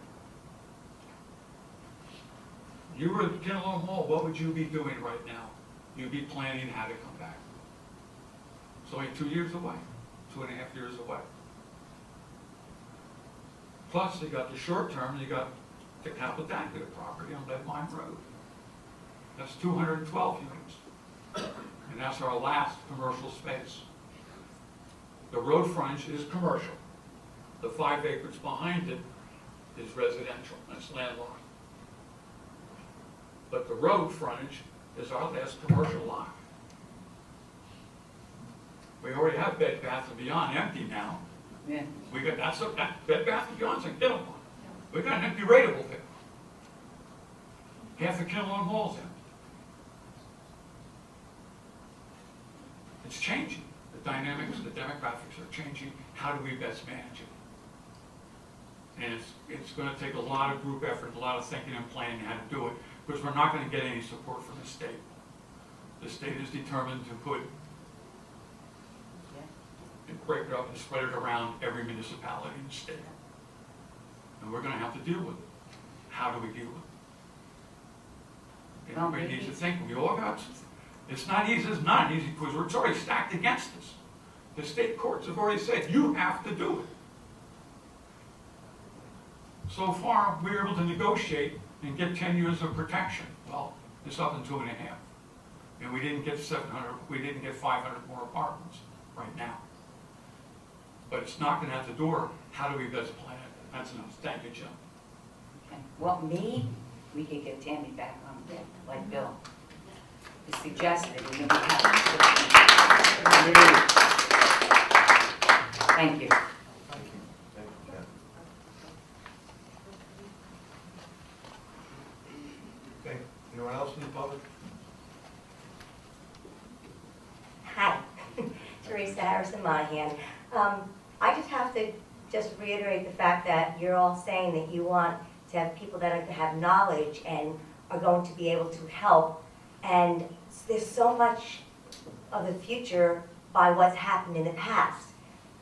You were at Kinnelon Hall, what would you be doing right now? You'd be planning how to come back. It's only 2 years away, 2.5 years away. Plus, you got the short term, you got the Capitania property on Lead Mine Road. That's 212 units. And that's our last commercial space. The road frontage is commercial. The 5 acres behind it is residential, that's landlocked. But the road frontage is our last commercial lot. We already have Bed Bath & Beyond empty now. Yeah. We got, that Bed Bath & Beyond's in Kinnelon. We got an empty rateable there. Half the Kinnelon Mall's empty. It's changing. The dynamics, the demographics are changing. How do we best manage it? And it's gonna take a lot of group effort, a lot of thinking and planning how to do it, because we're not gonna get any support from the state. The state is determined to put, and break it up and spread it around every municipality in the state. And we're gonna have to deal with it. How do we deal with it? Well, Everybody needs maybe- to think, we all got, it's not easy, because it's already stacked against us. The state courts have already said, you have to do it. So far, we were able to negotiate and get 10 years of protection. Well, it's up in 2.5. And we didn't get 700, we didn't get 500 more apartments right now. But it's knocking at the door. How do we best plan it? That's enough. Thank you, Jim. Okay. Well, maybe we could get Tammy back on, like Bill. He suggested we maybe have. Thank you. Okay, anyone else in the public? Hi, Teresa Harrison Monahan. I just have to just reiterate the fact that you're all saying that you want to have people that have knowledge and are going to be able to help. And there's so much of the future by what's happened in the past.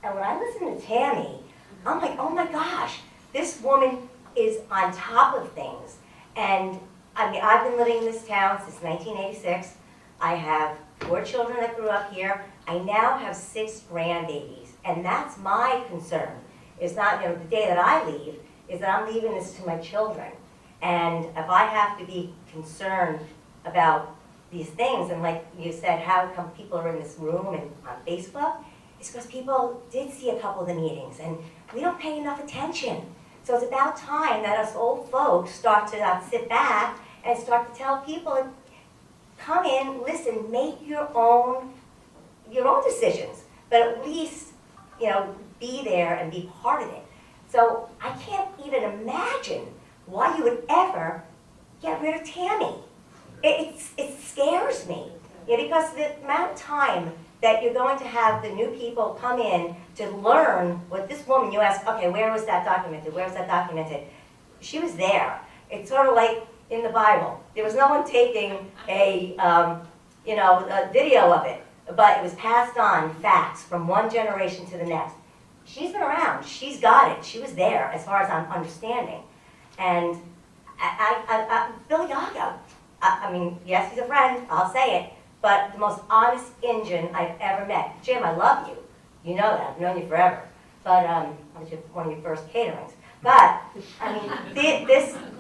And when I listen to Tammy, I'm like, oh my gosh, this woman is on top of things. And I mean, I've been living in this town since 1986. I have 4 children that grew up here. I now have 6 grandbabies. And that's my concern. It's not, you know, the day that I leave, is that I'm leaving this to my children. And if I have to be concerned about these things, and like you said, how come people are in this room and on Facebook, it's because people did see a couple of the meetings, and we don't pay enough attention. So it's about time that us old folks start to sit back and start to tell people, come in, listen, make your own decisions, but at least, you know, be there and be part of it. So I can't even imagine why you would ever get rid of Tammy. It scares me, because the amount of time that you're going to have the new people come in to learn what this woman, you ask, okay, where was that documented? Where was that documented? She was there. It's sort of like in the Bible. There was no one taking a video of it, but it was passed on facts from one generation to the next. She's been around. She's got it. She was there, as far as I'm understanding. And Billy Gaga, I mean, yes, he's a friend, I'll say it, but the most honest Injun I've ever met. Jim, I love you. You know that. I've known you forever. But I was one of your first caterings. But, I mean,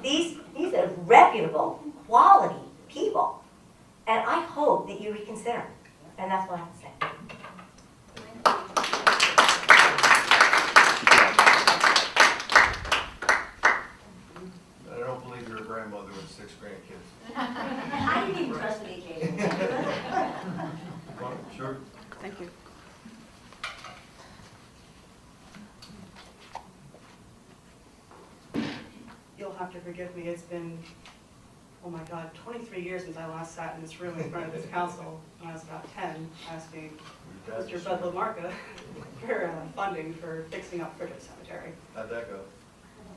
these are reputable, quality people. And I hope that you reconsider. And that's what I have to say. I don't believe you're a grandmother with 6 grandkids. I didn't even trust the occasion. Sure. Thank you. You'll have to forgive me, it's been, oh my God, 23 years since I last sat in this room in front of this council, when I was about 10, asking Mr. Budlamarka for funding for fixing up Frickett Cemetery. How'd that go?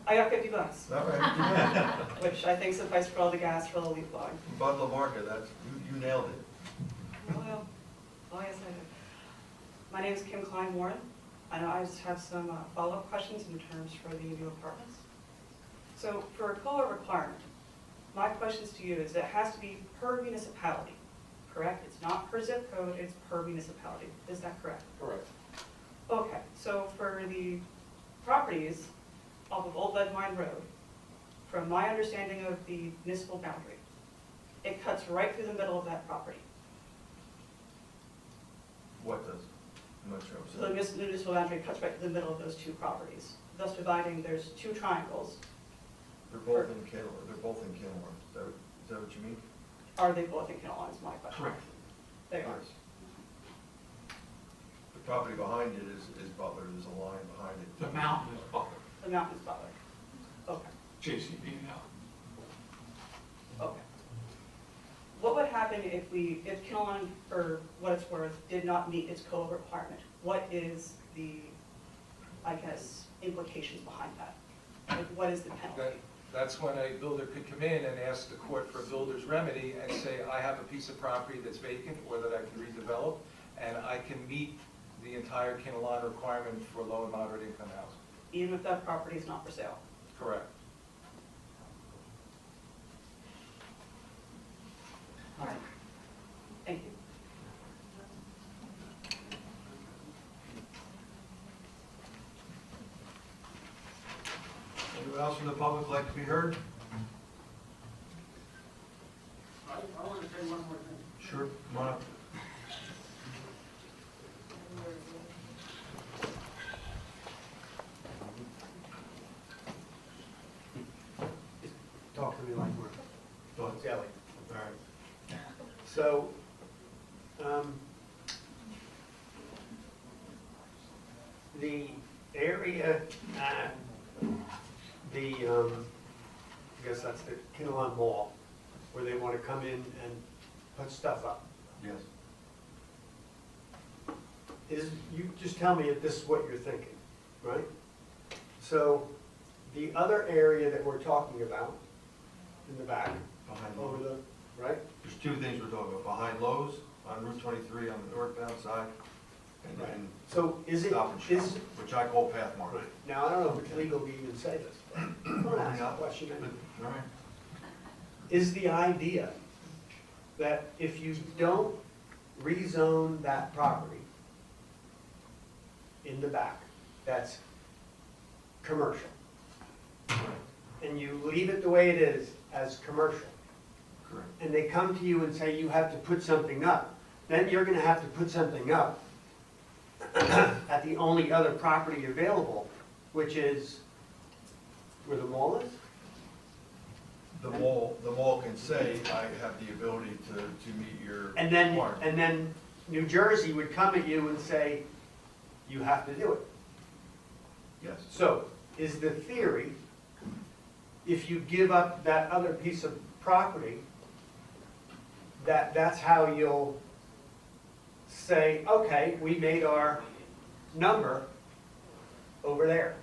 I got $50, All right. which I think sufficed for all the gas for the leaf blowing. Bud LaMarca, that's, you nailed it. Oh yes, I did. My name is Kim Klein Warren. I know I just have some follow-up questions in terms for the new apartments. So for a COLA requirement, my questions to you is it has to be per municipality, correct? It's not per zip code, it's per municipality. Is that correct? Correct. Okay, so for the properties off of Old Lead Mine Road, from my understanding of the municipal boundary, it cuts right through the middle of that property. What does? I'm not sure. So the municipal boundary cuts right through the middle of those two properties, thus dividing, there's two triangles. They're both in Kinnelon. Is that what you mean? Are they both in Kinnelon is my question. Correct. They are. Yes. The property behind it is Butler, there's a line behind it. The mountain is Butler, The mountain is Butler. Okay, JCB now. okay. What would happen if Kinnelon, for what it's worth, did not meet its code requirement? What is the, I guess, implications behind that? Like, what is the penalty? That's when a builder could come in and ask the court for a builder's remedy and say, I have a piece of property that's vacant or that I can redevelop, and I can meet the entire Kinnelon requirement for low and moderate income housing. Even if that property is not for sale? Correct. All right. Thank you. Anyone else from the public like to be heard? I want to say one more thing. Sure, come on up. Talk to me like we're Thoughts? jelly. All right. So, the area at the, I guess that's the Kinnelon Mall, where they want to come in and put stuff up. Yes. You just tell me if this is what you're thinking, right? So, the other area that we're talking about, in the back, Behind over Lowe's. the, right? There's two things we're talking about, behind Lowe's, on Route 23 on the northbound side, and then So is it, Stop and Shop, is, which I call Pathmark. right, now, I don't know if it's legal to even say this, but I'm gonna ask a question anyway. All right. Is the idea that if you don't rezone that property in the back, that's commercial, and you leave it the way it is as commercial, Correct. and they come to you and say you have to put something up, then you're gonna have to put something up at the only other property available, which is where the mall is? The mall can say, I have the ability to meet your And then, requirement. and then New Jersey would come at you and say, you have to do it. Yes. So, is the theory, if you give up that other piece of property, that's how you'll say, okay, we made our number over there?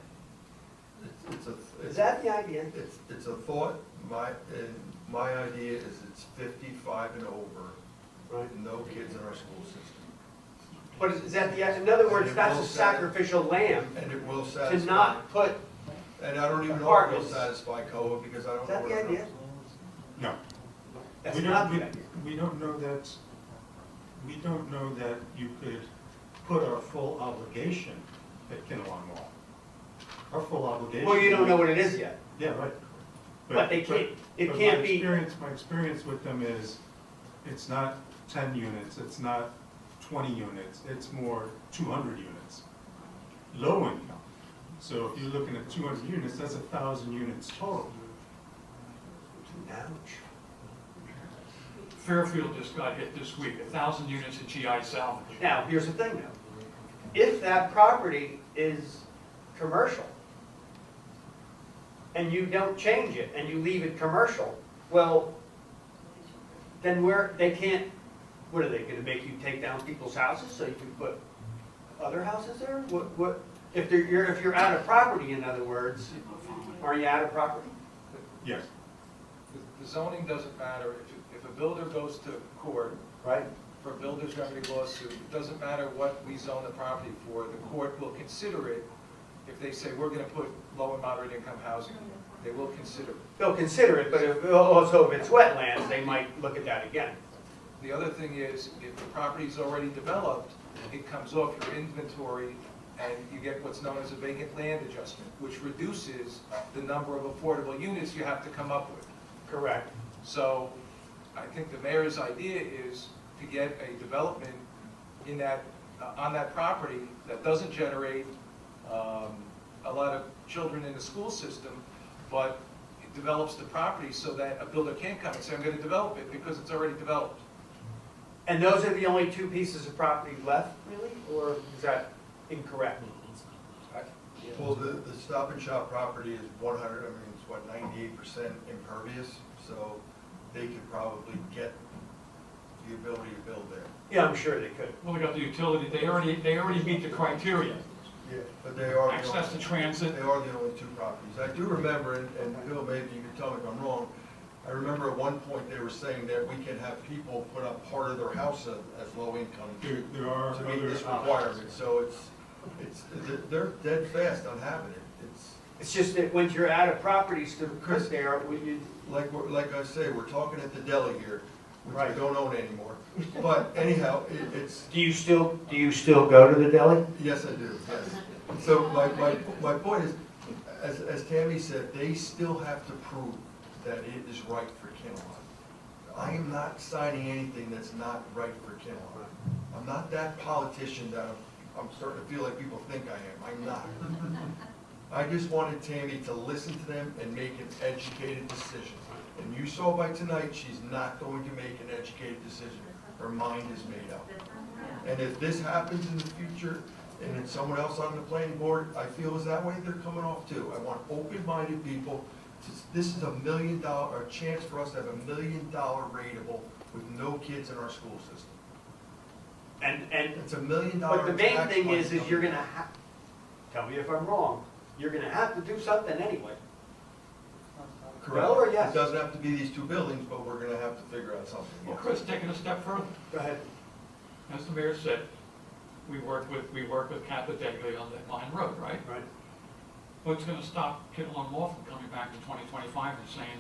Is that the idea? It's a thought, my idea is it's 55 and over, Right. no kids in our school system. But is that the, in other words, that's a sacrificial lamb And it will to satisfy, not put, and I don't even know if it will apartments. satisfy COA because I don't is know that what the it idea? is. No. That's We not don't, the idea. we don't know that, we don't know that you could put our full obligation at Kinnelon Mall. Our full obligation. Well, you don't know what it is yet. Yeah, right. But they can't, it but can't be, My experience with them is, it's not 10 units, it's not 20 units, it's more 200 units. Low income. So if you're looking at 200 units, that's 1,000 units total. ouch. Fairfield just got hit this week, 1,000 units of GI salvage. Now, here's the thing though. If that property is commercial, and you don't change it, and you leave it commercial, well, then they can't, what are they gonna make you take down people's houses so you can put other houses there? What, if you're out of property, in other words, are you out of property? Yes. The zoning doesn't matter. If a builder goes to court Right? for a builder's remedy lawsuit, it doesn't matter what we zone the property for, the court will consider it. If they say, we're gonna put low and moderate income housing, they will consider it. They'll consider it, but also if it's wetlands, they might look at that again. The other thing is, if the property's already developed, it comes off your inventory and you get what's known as a vacant land adjustment, which reduces the number of affordable units you have to come up with. Correct. So I think the mayor's idea is to get a development in that on that property that doesn't generate a lot of children in the school system, but it develops the property so that a builder can't come and say, I'm going to develop it because it's already developed. And those are the only two pieces of property left, really? Or is that incorrect? Well, the Stop and Shop property is 100, I mean, it's what, 98% impervious, so they could probably get the ability to build there. Yeah, I'm sure they could. Well, they got the utility, they already meet the criteria. Yeah, but they are. Access to transit. They are the only two properties. I do remember, and Bill, maybe you can tell me if I'm wrong, I remember at one point they were saying that we can have people put up part of their house as low income There are to meet other this options. requirement, so they're dead fast on having it. It's just that when you're out of properties to put there, you, Like I say, we're talking at the deli here, which I Right. don't own anymore. But anyhow, it's, do you still go to the deli? yes, I do, yes. So my point is, as Tammy said, they still have to prove that it is right for Kinnelon. I am not signing anything that's not right for Kinnelon. I'm not that politician that I'm starting to feel like people think I am. I'm not. I just wanted Tammy to listen to them and make an educated decision. And you saw by tonight, she's not going to make an educated decision. Her mind is made up. And if this happens in the future, and it's someone else on the planning board, I feel is that way, they're coming off too. I want open-minded people. This is $1 million, a chance for us to have $1 million rateable with no kids in our school system. And It's $1 million. but the main tax thing money is coming you're in. gonna have, tell me if I'm wrong, you're gonna have to do something anyway. Correct. Well or yes? It doesn't have to be these two buildings, but we're gonna have to figure out something. Well, Chris, taking a step further, Go ahead. as the mayor said, we work with Capadeglia on that Line Road, right? Right. What's gonna stop Kinnelon Law from coming back in 2025 and saying,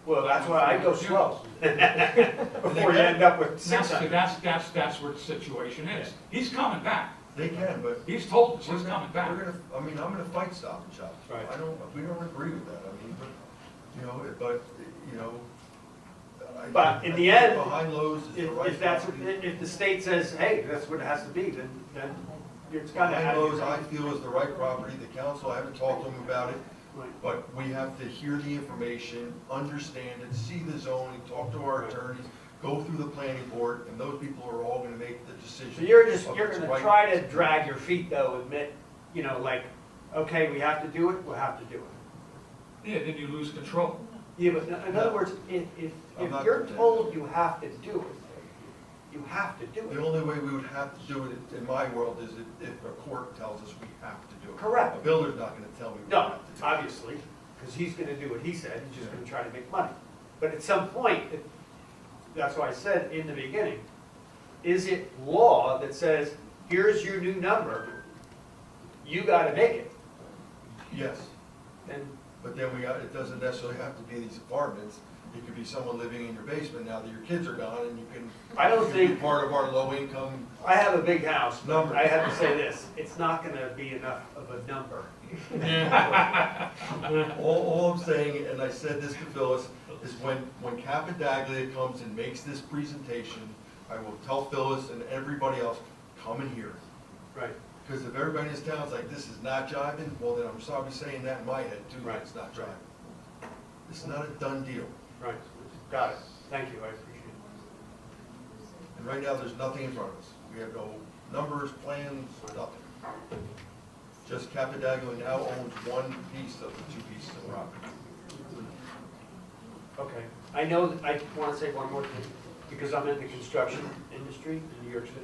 Well, that's why I go slow. Before you end up with 600. that's where the situation is. He's coming back. They can, but. He's told us he's coming back. We're gonna, I mean, I'm gonna fight Stop and Shop. Right. We don't agree with that, I mean, but, you know. But in the end, Behind Lowe's is the right. If that's, property. if the state says, hey, that's what it has to be, then it's gotta Behind have. Lowe's, I feel is the right property, the council, I haven't talked to them about it, Right. but we have to hear the information, understand it, see the zoning, talk to our attorneys, go through the planning board, and those people are all gonna make the decision. So you're of gonna what's right. try to drag your feet though, admit, like, okay, we have to do it, we'll have to do it. Yeah, then you lose control. Yeah, but in other words, if I'm not you're gonna do told you have to do it, you have to do The it. only way we would have to do it in my world is if a court tells us we have to do it. Correct. A builder's not gonna tell me we No, have to do it. obviously, because he's gonna do what he said, he's just gonna try to make money. But at some point, that's why I said in the beginning, is it law that says, here's your new number, you gotta make it? Yes, And but then it doesn't necessarily have to be these apartments. It could be someone living in your basement now that your kids are gone and you can. I don't you can be think- part of our low income. I have a big house, but Number. I have to say this, it's not gonna be enough of a number. All I'm saying, and I said this to Phyllis, is when Capadaglia comes and makes this presentation, I will tell Phyllis and everybody else, come and hear it. Right. Because if everybody in this town's like, this is not jiving, well, then I'm sorry saying that in my head too, that Right. it's not jiving. It's not a done deal. Right, got it. Thank you, I appreciate it. And right now, there's nothing in front of us. We have no numbers, plans, nothing. Just Capadaglia now owns one piece of the two pieces of property. Okay, I know, I want to say one more thing, because I'm in the construction industry in New York City.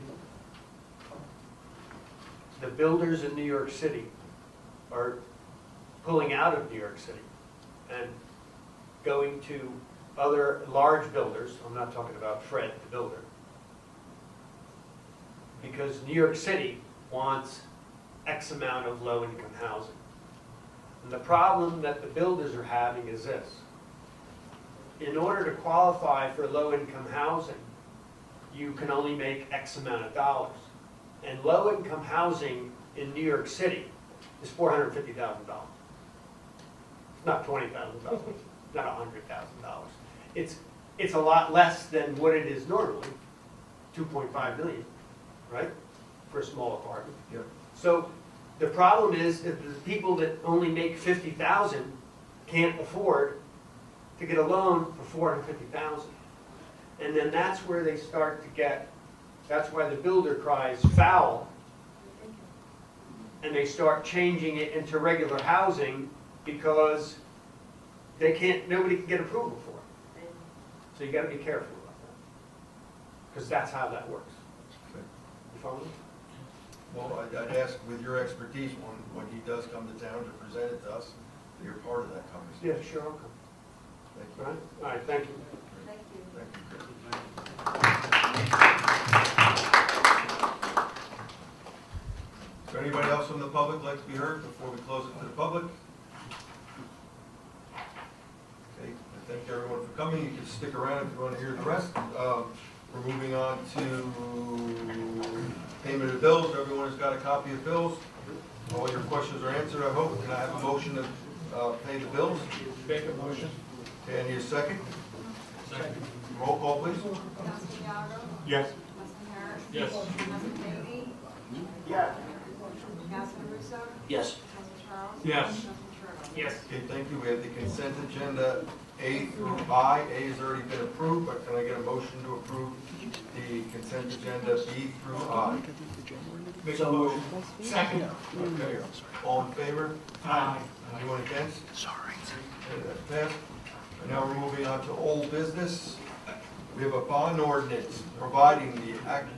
The builders in New York City are pulling out of New York City and going to other large builders, I'm not talking about Fred, the builder, because New York City wants X amount of low-income housing. And the problem that the builders are having is this. In order to qualify for low-income housing, you can only make X amount of dollars. And low-income housing in New York City is $450,000. It's not $20,000, not $100,000. It's a lot less than what it is normally, 2.5 million, right? for a small apartment. Yeah. So the problem is that the people that only make 50,000 can't afford to get a loan for 450,000. And then that's where they start to get, that's why the builder cries foul. And they start changing it into regular housing because they can't, nobody can get approval for it. So you gotta be careful about that. Because that's how that works. Okay. You follow me? Well, I'd ask with your expertise, when he does come to town to present it to us, that you're part of that conversation. Yeah, sure, I'll come. Thank All you. right, all right, thank you. Thank you. Thank you. Is there anybody else from the public like to be heard before we close it to the public? Okay, I thank everyone for coming. You can stick around if you want to hear the rest. We're moving on to payment of bills. Everyone has got a copy of bills. All your questions are answered, I hope. Can I have a motion to pay the bills? Make a motion. Okay, I need a second. Second. Roll call, please. Councilman Yago? Yes. Councilman Harris? Yes. Councilman Bailey? Yeah. Councilman Russo? Yes. Councilman Charles? Yes. Councilman Sherrill? Yes. Okay, thank you. We have the consent agenda A through I. A has already been approved, but can I get a motion to approve the consent agenda B through I? Make a motion. Second. Okay, all in favor? Aye. Anyone against? Sorry. Okay, that's passed. And now we're moving on to old business. We have a bond ordinance providing the act.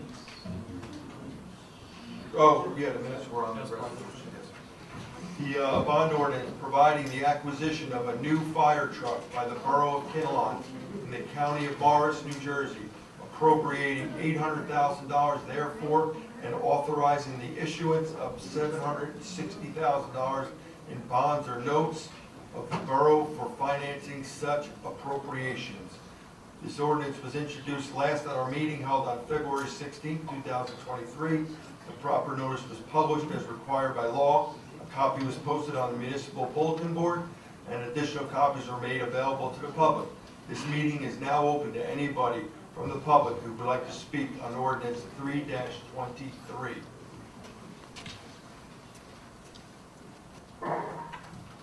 Oh, yeah, the minutes were on the resolution, yes. The bond ordinance providing the acquisition of a new fire truck by the Borough of Kinnelon in the County of Morris, New Jersey, appropriating $800,000 therefore, and authorizing the issuance of $760,000 in bonds or notes of the borough for financing such appropriations. This ordinance was introduced last at our meeting held on February 16, 2023. The proper notice was published as required by law. A copy was posted on the municipal bulletin board, and additional copies are made available to the public. This meeting is now open to anybody from the public who would like to speak on ordinance 3-23.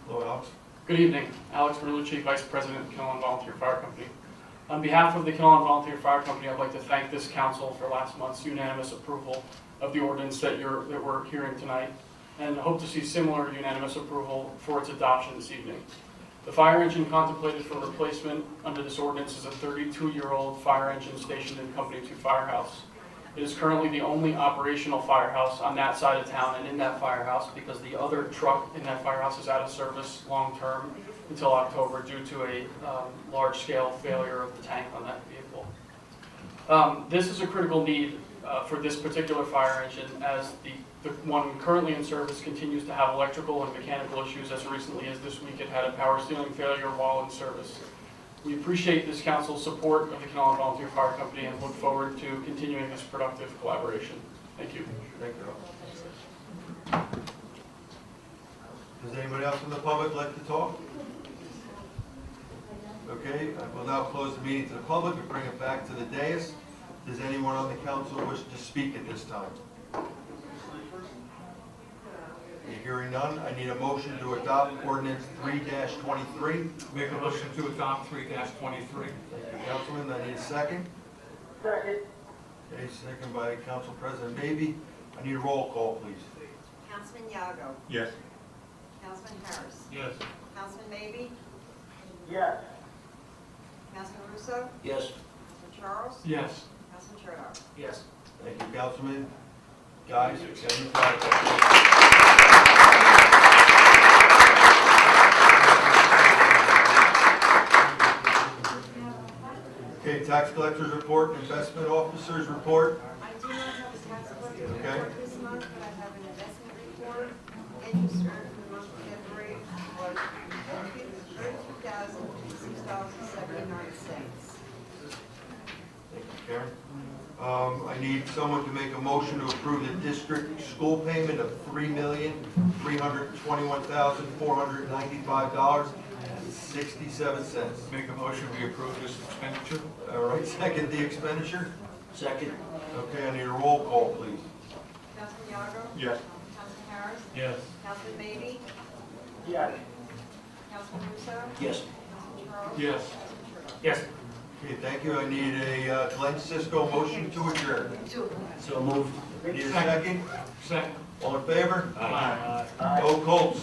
Hello, Alex. Good evening, Alex Berlucci, Vice President of Kinnelon Volunteer Fire Company. On behalf of the Kinnelon Volunteer Fire Company, I'd like to thank this council for last month's unanimous approval of the ordinance that we're hearing tonight, and hope to see similar unanimous approval for its adoption this evening. The fire engine contemplated for replacement under this ordinance is a 32-year-old fire engine stationed in Company 2 Firehouse. It is currently the only operational firehouse on that side of town and in that firehouse because the other truck in that firehouse is out of service long-term until October due to a large-scale failure of the tank on that vehicle. This is a critical need for this particular fire engine as the one currently in service continues to have electrical and mechanical issues. As recently as this week, it had a power steering failure while in service. We appreciate this council's support of the Kinnelon Volunteer Fire Company and look forward to continuing this productive collaboration. Thank you. Thank you. Does anybody else from the public like to talk? Okay, I will now close the meeting to the public and bring it back to the dais. Does anyone on the council wish to speak at this time? Hearing none, I need a motion to adopt ordinance 3-23. Make a motion to adopt 3-23. Thank you, Councilman. I need a second. Second. Okay, second by Council President Maybe. I need a roll call, please. Councilman Yago? Yes. Councilman Harris? Yes. Councilman Maybe? Yes. Councilman Russo? Yes. Councilman Charles? Yes. Councilman Sherrill? Yes. Thank you, Councilman. Guys, stand aside. Okay, tax collector's report, investment officer's report. I do not have a tax collector Okay. report this month, but I have an investment report. Interest earned for the month of February was $32,006.79. Thank you, Karen. I need someone to make a motion to approve the district school payment of $3,321,495.67. Make a motion we approve this expenditure. All right, second the expenditure. Second. Okay, I need a roll call, please. Councilman Yago? Yes. Councilman Harris? Yes. Councilman Maybe? Yes. Councilman Russo? Yes. Councilman Charles? Yes. Councilman Church? Yes. Okay, thank you. I need a Glenn Cisco motion to adjourn. So moved. Need a second? Second. All in favor? Aye. Go Colts.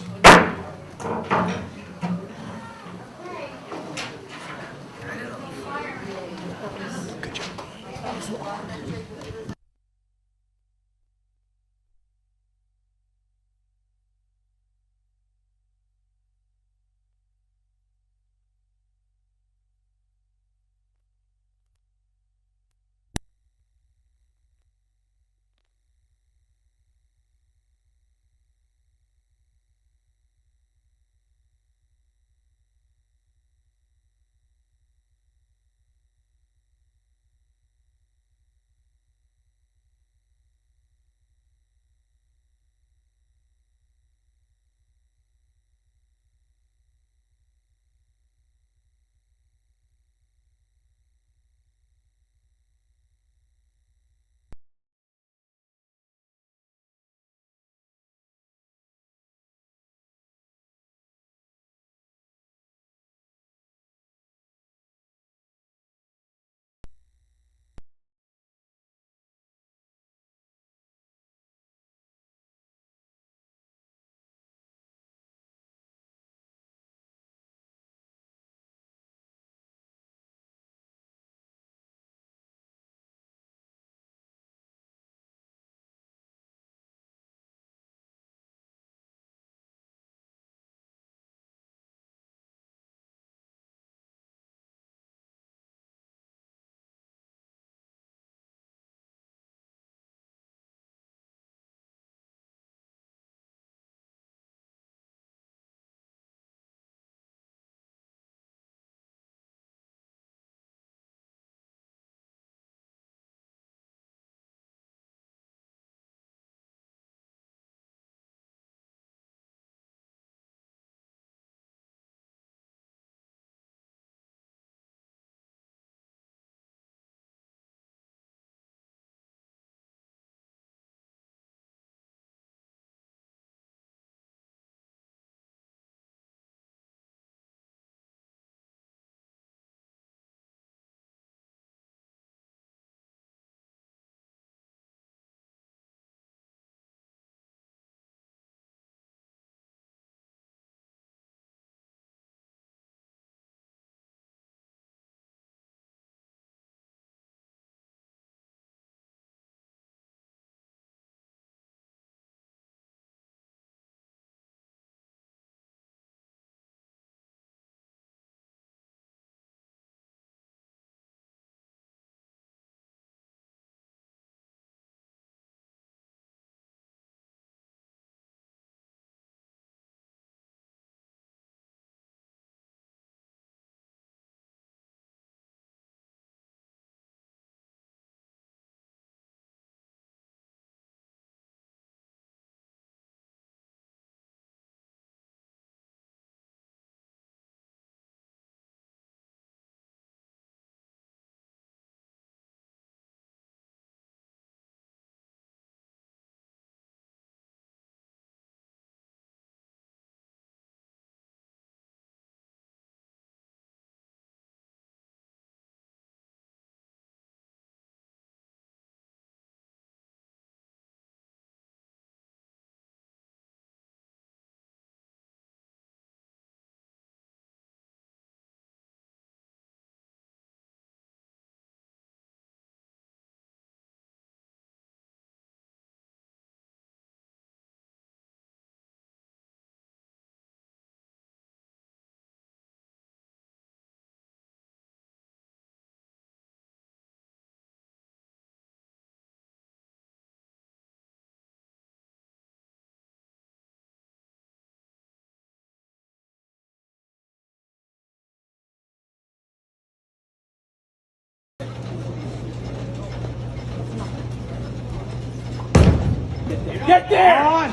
Get there! Come on!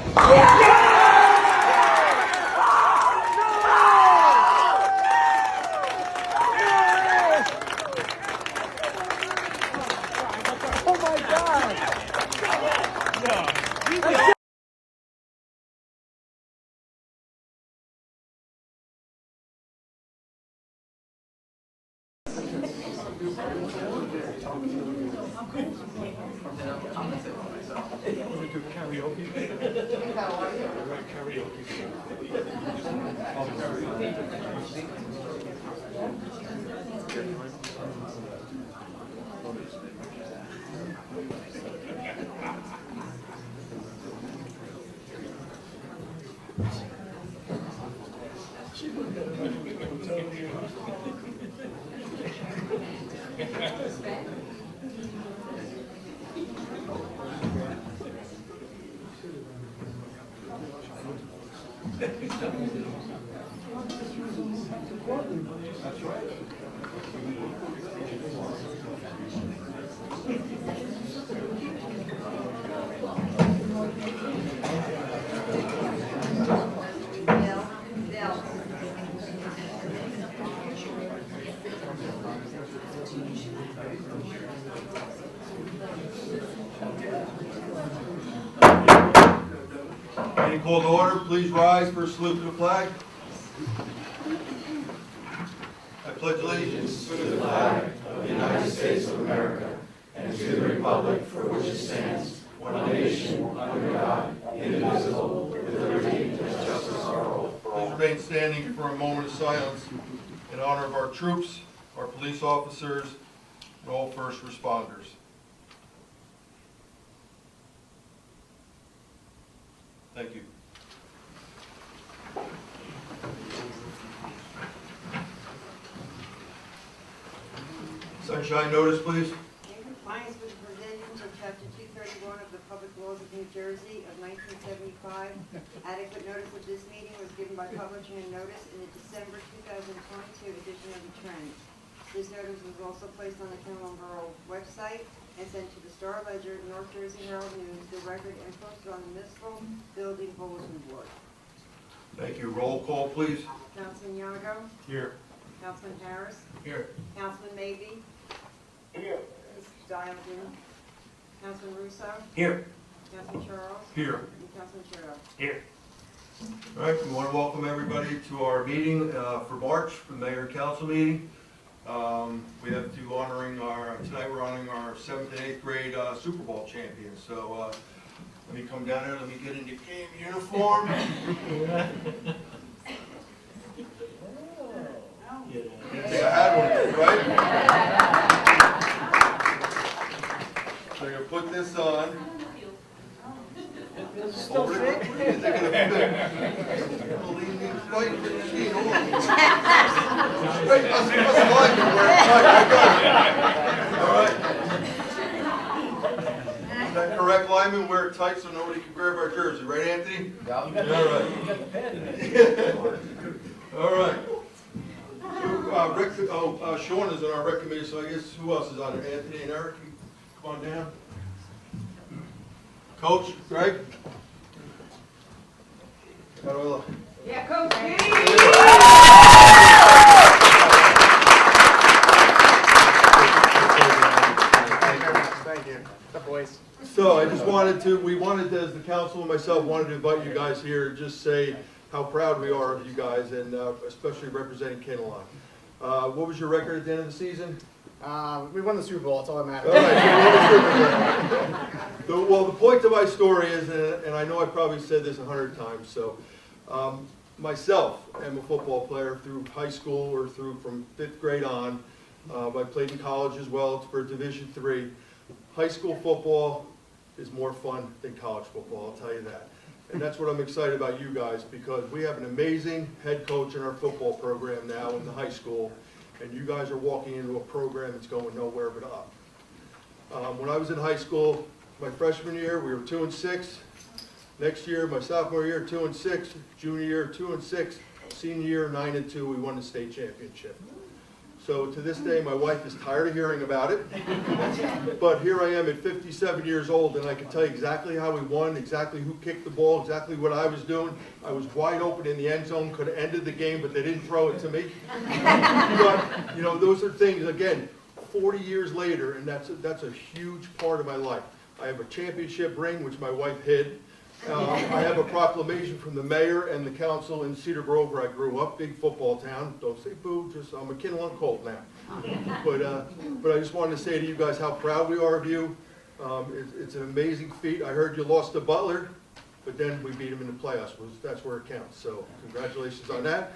Oh my God! No. Meeting called to order. Please rise for a salute to the flag. I pledge allegiance to the flag of the United States of America and to the republic for which it stands, one nation, under God, indivisible, with liberty and justice for all. Please remain standing for a moment of silence in honor of our troops, our police officers, and all first responders. Thank you. Sunshine notice, please. In compliance with the provisions of Chapter 231 of the Public Laws of New Jersey of 1975, adequate notice of this meeting was given by publishing a notice in the December 2022 edition of the Trend. This notice was also placed on the Kinnelon Boro website and sent to the Star Ledger, North Jersey Herald News, the Record, and posted on the municipal building bulletin board. Thank you. Roll call, please. Councilman Yago? Here. Councilman Harris? Here. Councilman Maybe? Here. Mr. Diamond? Councilman Russo? Here. Councilman Charles? Here. And Councilman Chiro? Here. All right, we want to welcome everybody to our meeting for March, the mayor and council meeting. We have to tonight we're honoring our 7th and 8th grade Super Bowl champions. So let me come down here, let me get into game uniform. I had one, right? So you're gonna put this on. Over the is they gonna fit? Believe me, fight with the machine. Hold on. Straight, us like it, we're tight. All right. Is that correct, Lyman? Wear it tight so nobody can grab our jersey, right, Anthony? Yeah. All right. All right. Sean is on our rec committee, so I guess who else is on there? Anthony and Eric, you come on down. Coach, Greg? Yeah, Coach. Thank you. The boys. So I just we wanted, as the council and myself, wanted to invite you guys here and just say how proud we are of you guys, and especially representing Kinnelon. What was your record at the end of the season? We won the Super Bowl, that's all that matters. All right. Well, the point to my story is, and I know I probably said this 100 times, so myself am a football player through high school or from 5th grade on. I played in college as well for Division III. High school football is more fun than college football, I'll tell you that. And that's what I'm excited about you guys, because we have an amazing head coach in our football program now in the high school, and you guys are walking into a program that's going nowhere but up. When I was in high school, my freshman year, we were 2-6. Next year, my sophomore year, 2-6. Junior year, 2-6. Senior year, 9-2. We won the state championship. So to this day, my wife is tired of hearing about it. But here I am at 57 years old, and I can tell you exactly how we won, exactly who kicked the ball, exactly what I was doing. I was wide open in the end zone, could have ended the game, but they didn't throw it to me. But, you know, those are things, again, 40 years later, and that's a huge part of my life. I have a championship ring, which my wife hid. I have a proclamation from the mayor and the council in Cedar Grove where I grew up, big football town. Don't say boo, just I'm a Kinnelon Colt now. But I just wanted to say to you guys how proud we are of you. It's an amazing feat. I heard you lost to Butler, but then we beat them in the playoffs. That's where it counts. So congratulations on that.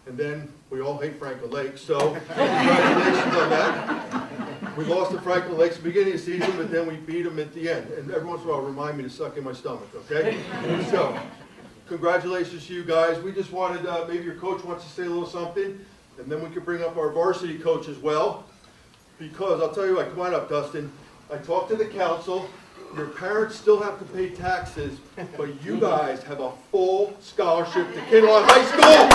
And then we all hate Franklin Lake, so congratulations on that. We lost to Franklin Lake at the beginning of the season, but then we beat them at the end. And every once in a while, remind me to suck in my stomach, okay? So, congratulations to you guys. We just wanted, maybe your coach wants to say a little something, and then we can bring up our varsity coach as well. Because, I'll tell you what, come on up, Dustin. I talked to the council. Your parents still have to pay taxes, but you guys have a full scholarship to Kinnelon High School!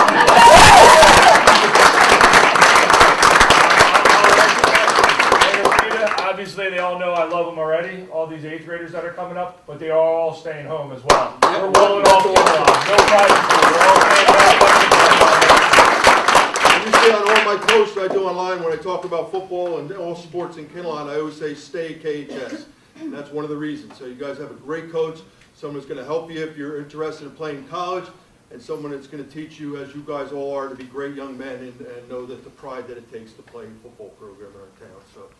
Obviously, they all know I love them already, all these 8th graders that are coming up, but they are all staying home as well. We're rolling off Kinnelon. No private school. We're all staying home. You see on all my posts I do online when I talk about football and all sports in Kinnelon, I always say stay KHS. And that's one of the reasons. So you guys have a great coach, someone who's going to help you if you're interested in playing college, and someone that's going to teach you, as you guys all are, to be great young men and know that the pride that it takes to play a football program in our town. So,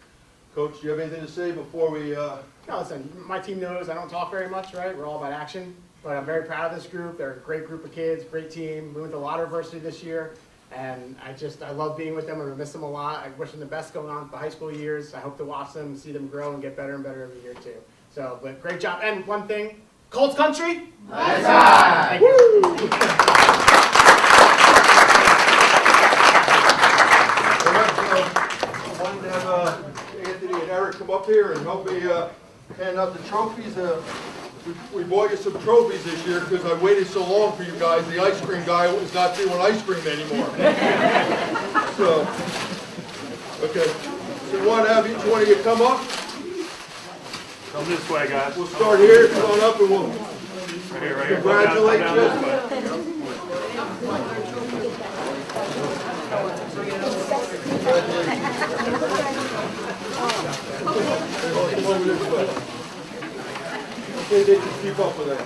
Coach, do you have anything to say before we... No, listen, my team knows I don't talk very much, right? We're all about action. But I'm very proud of this group. They're a great group of kids, great team. We went to a lot of adversity this year. And I love being with them. I'm going to miss them a lot. I wish them the best going on with the high school years. I hope to watch them, see them grow, and get better and better every year, too. So, but great job. And one thing, Colts country? Let's ride! Woo! I wanted to have Anthony and Eric come up here and help me hand out the trophies. We bought you some trophies this year because I waited so long for you guys. The ice cream guy is not doing ice cream anymore. So, okay. So you want to have each one of you come up? Come this way, guys. We'll start here. Come on up and we'll right here. congratulate you. Come over this way. Okay, they just keep up with that.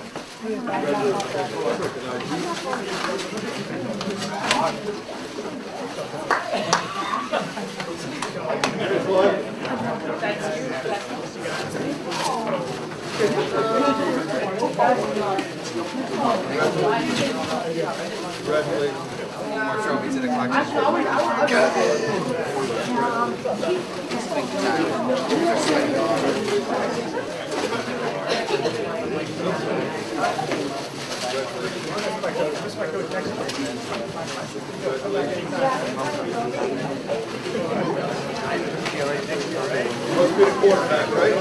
Congratulations. More trophies in the collection. Must be the quarterback, right?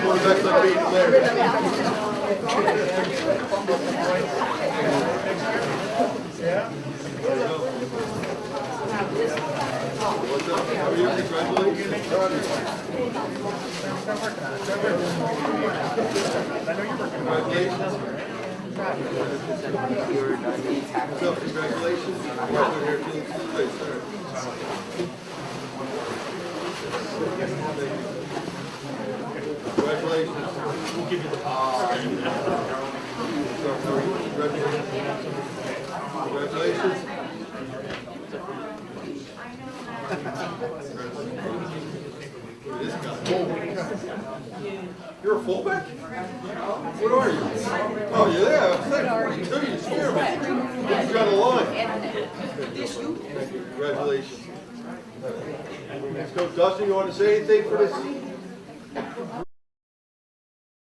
Quarterback's like being players. Yeah? What's up? How are you? Congratulations. Congratulations. What's up? Congratulations. Congratulations. We'll give you the Congratulations. This guy. You're a fullback? What are you? Oh, you're there. I was like, 42, you scare me. You got a line. Congratulations. Let's go, Dustin. You want to say anything for this?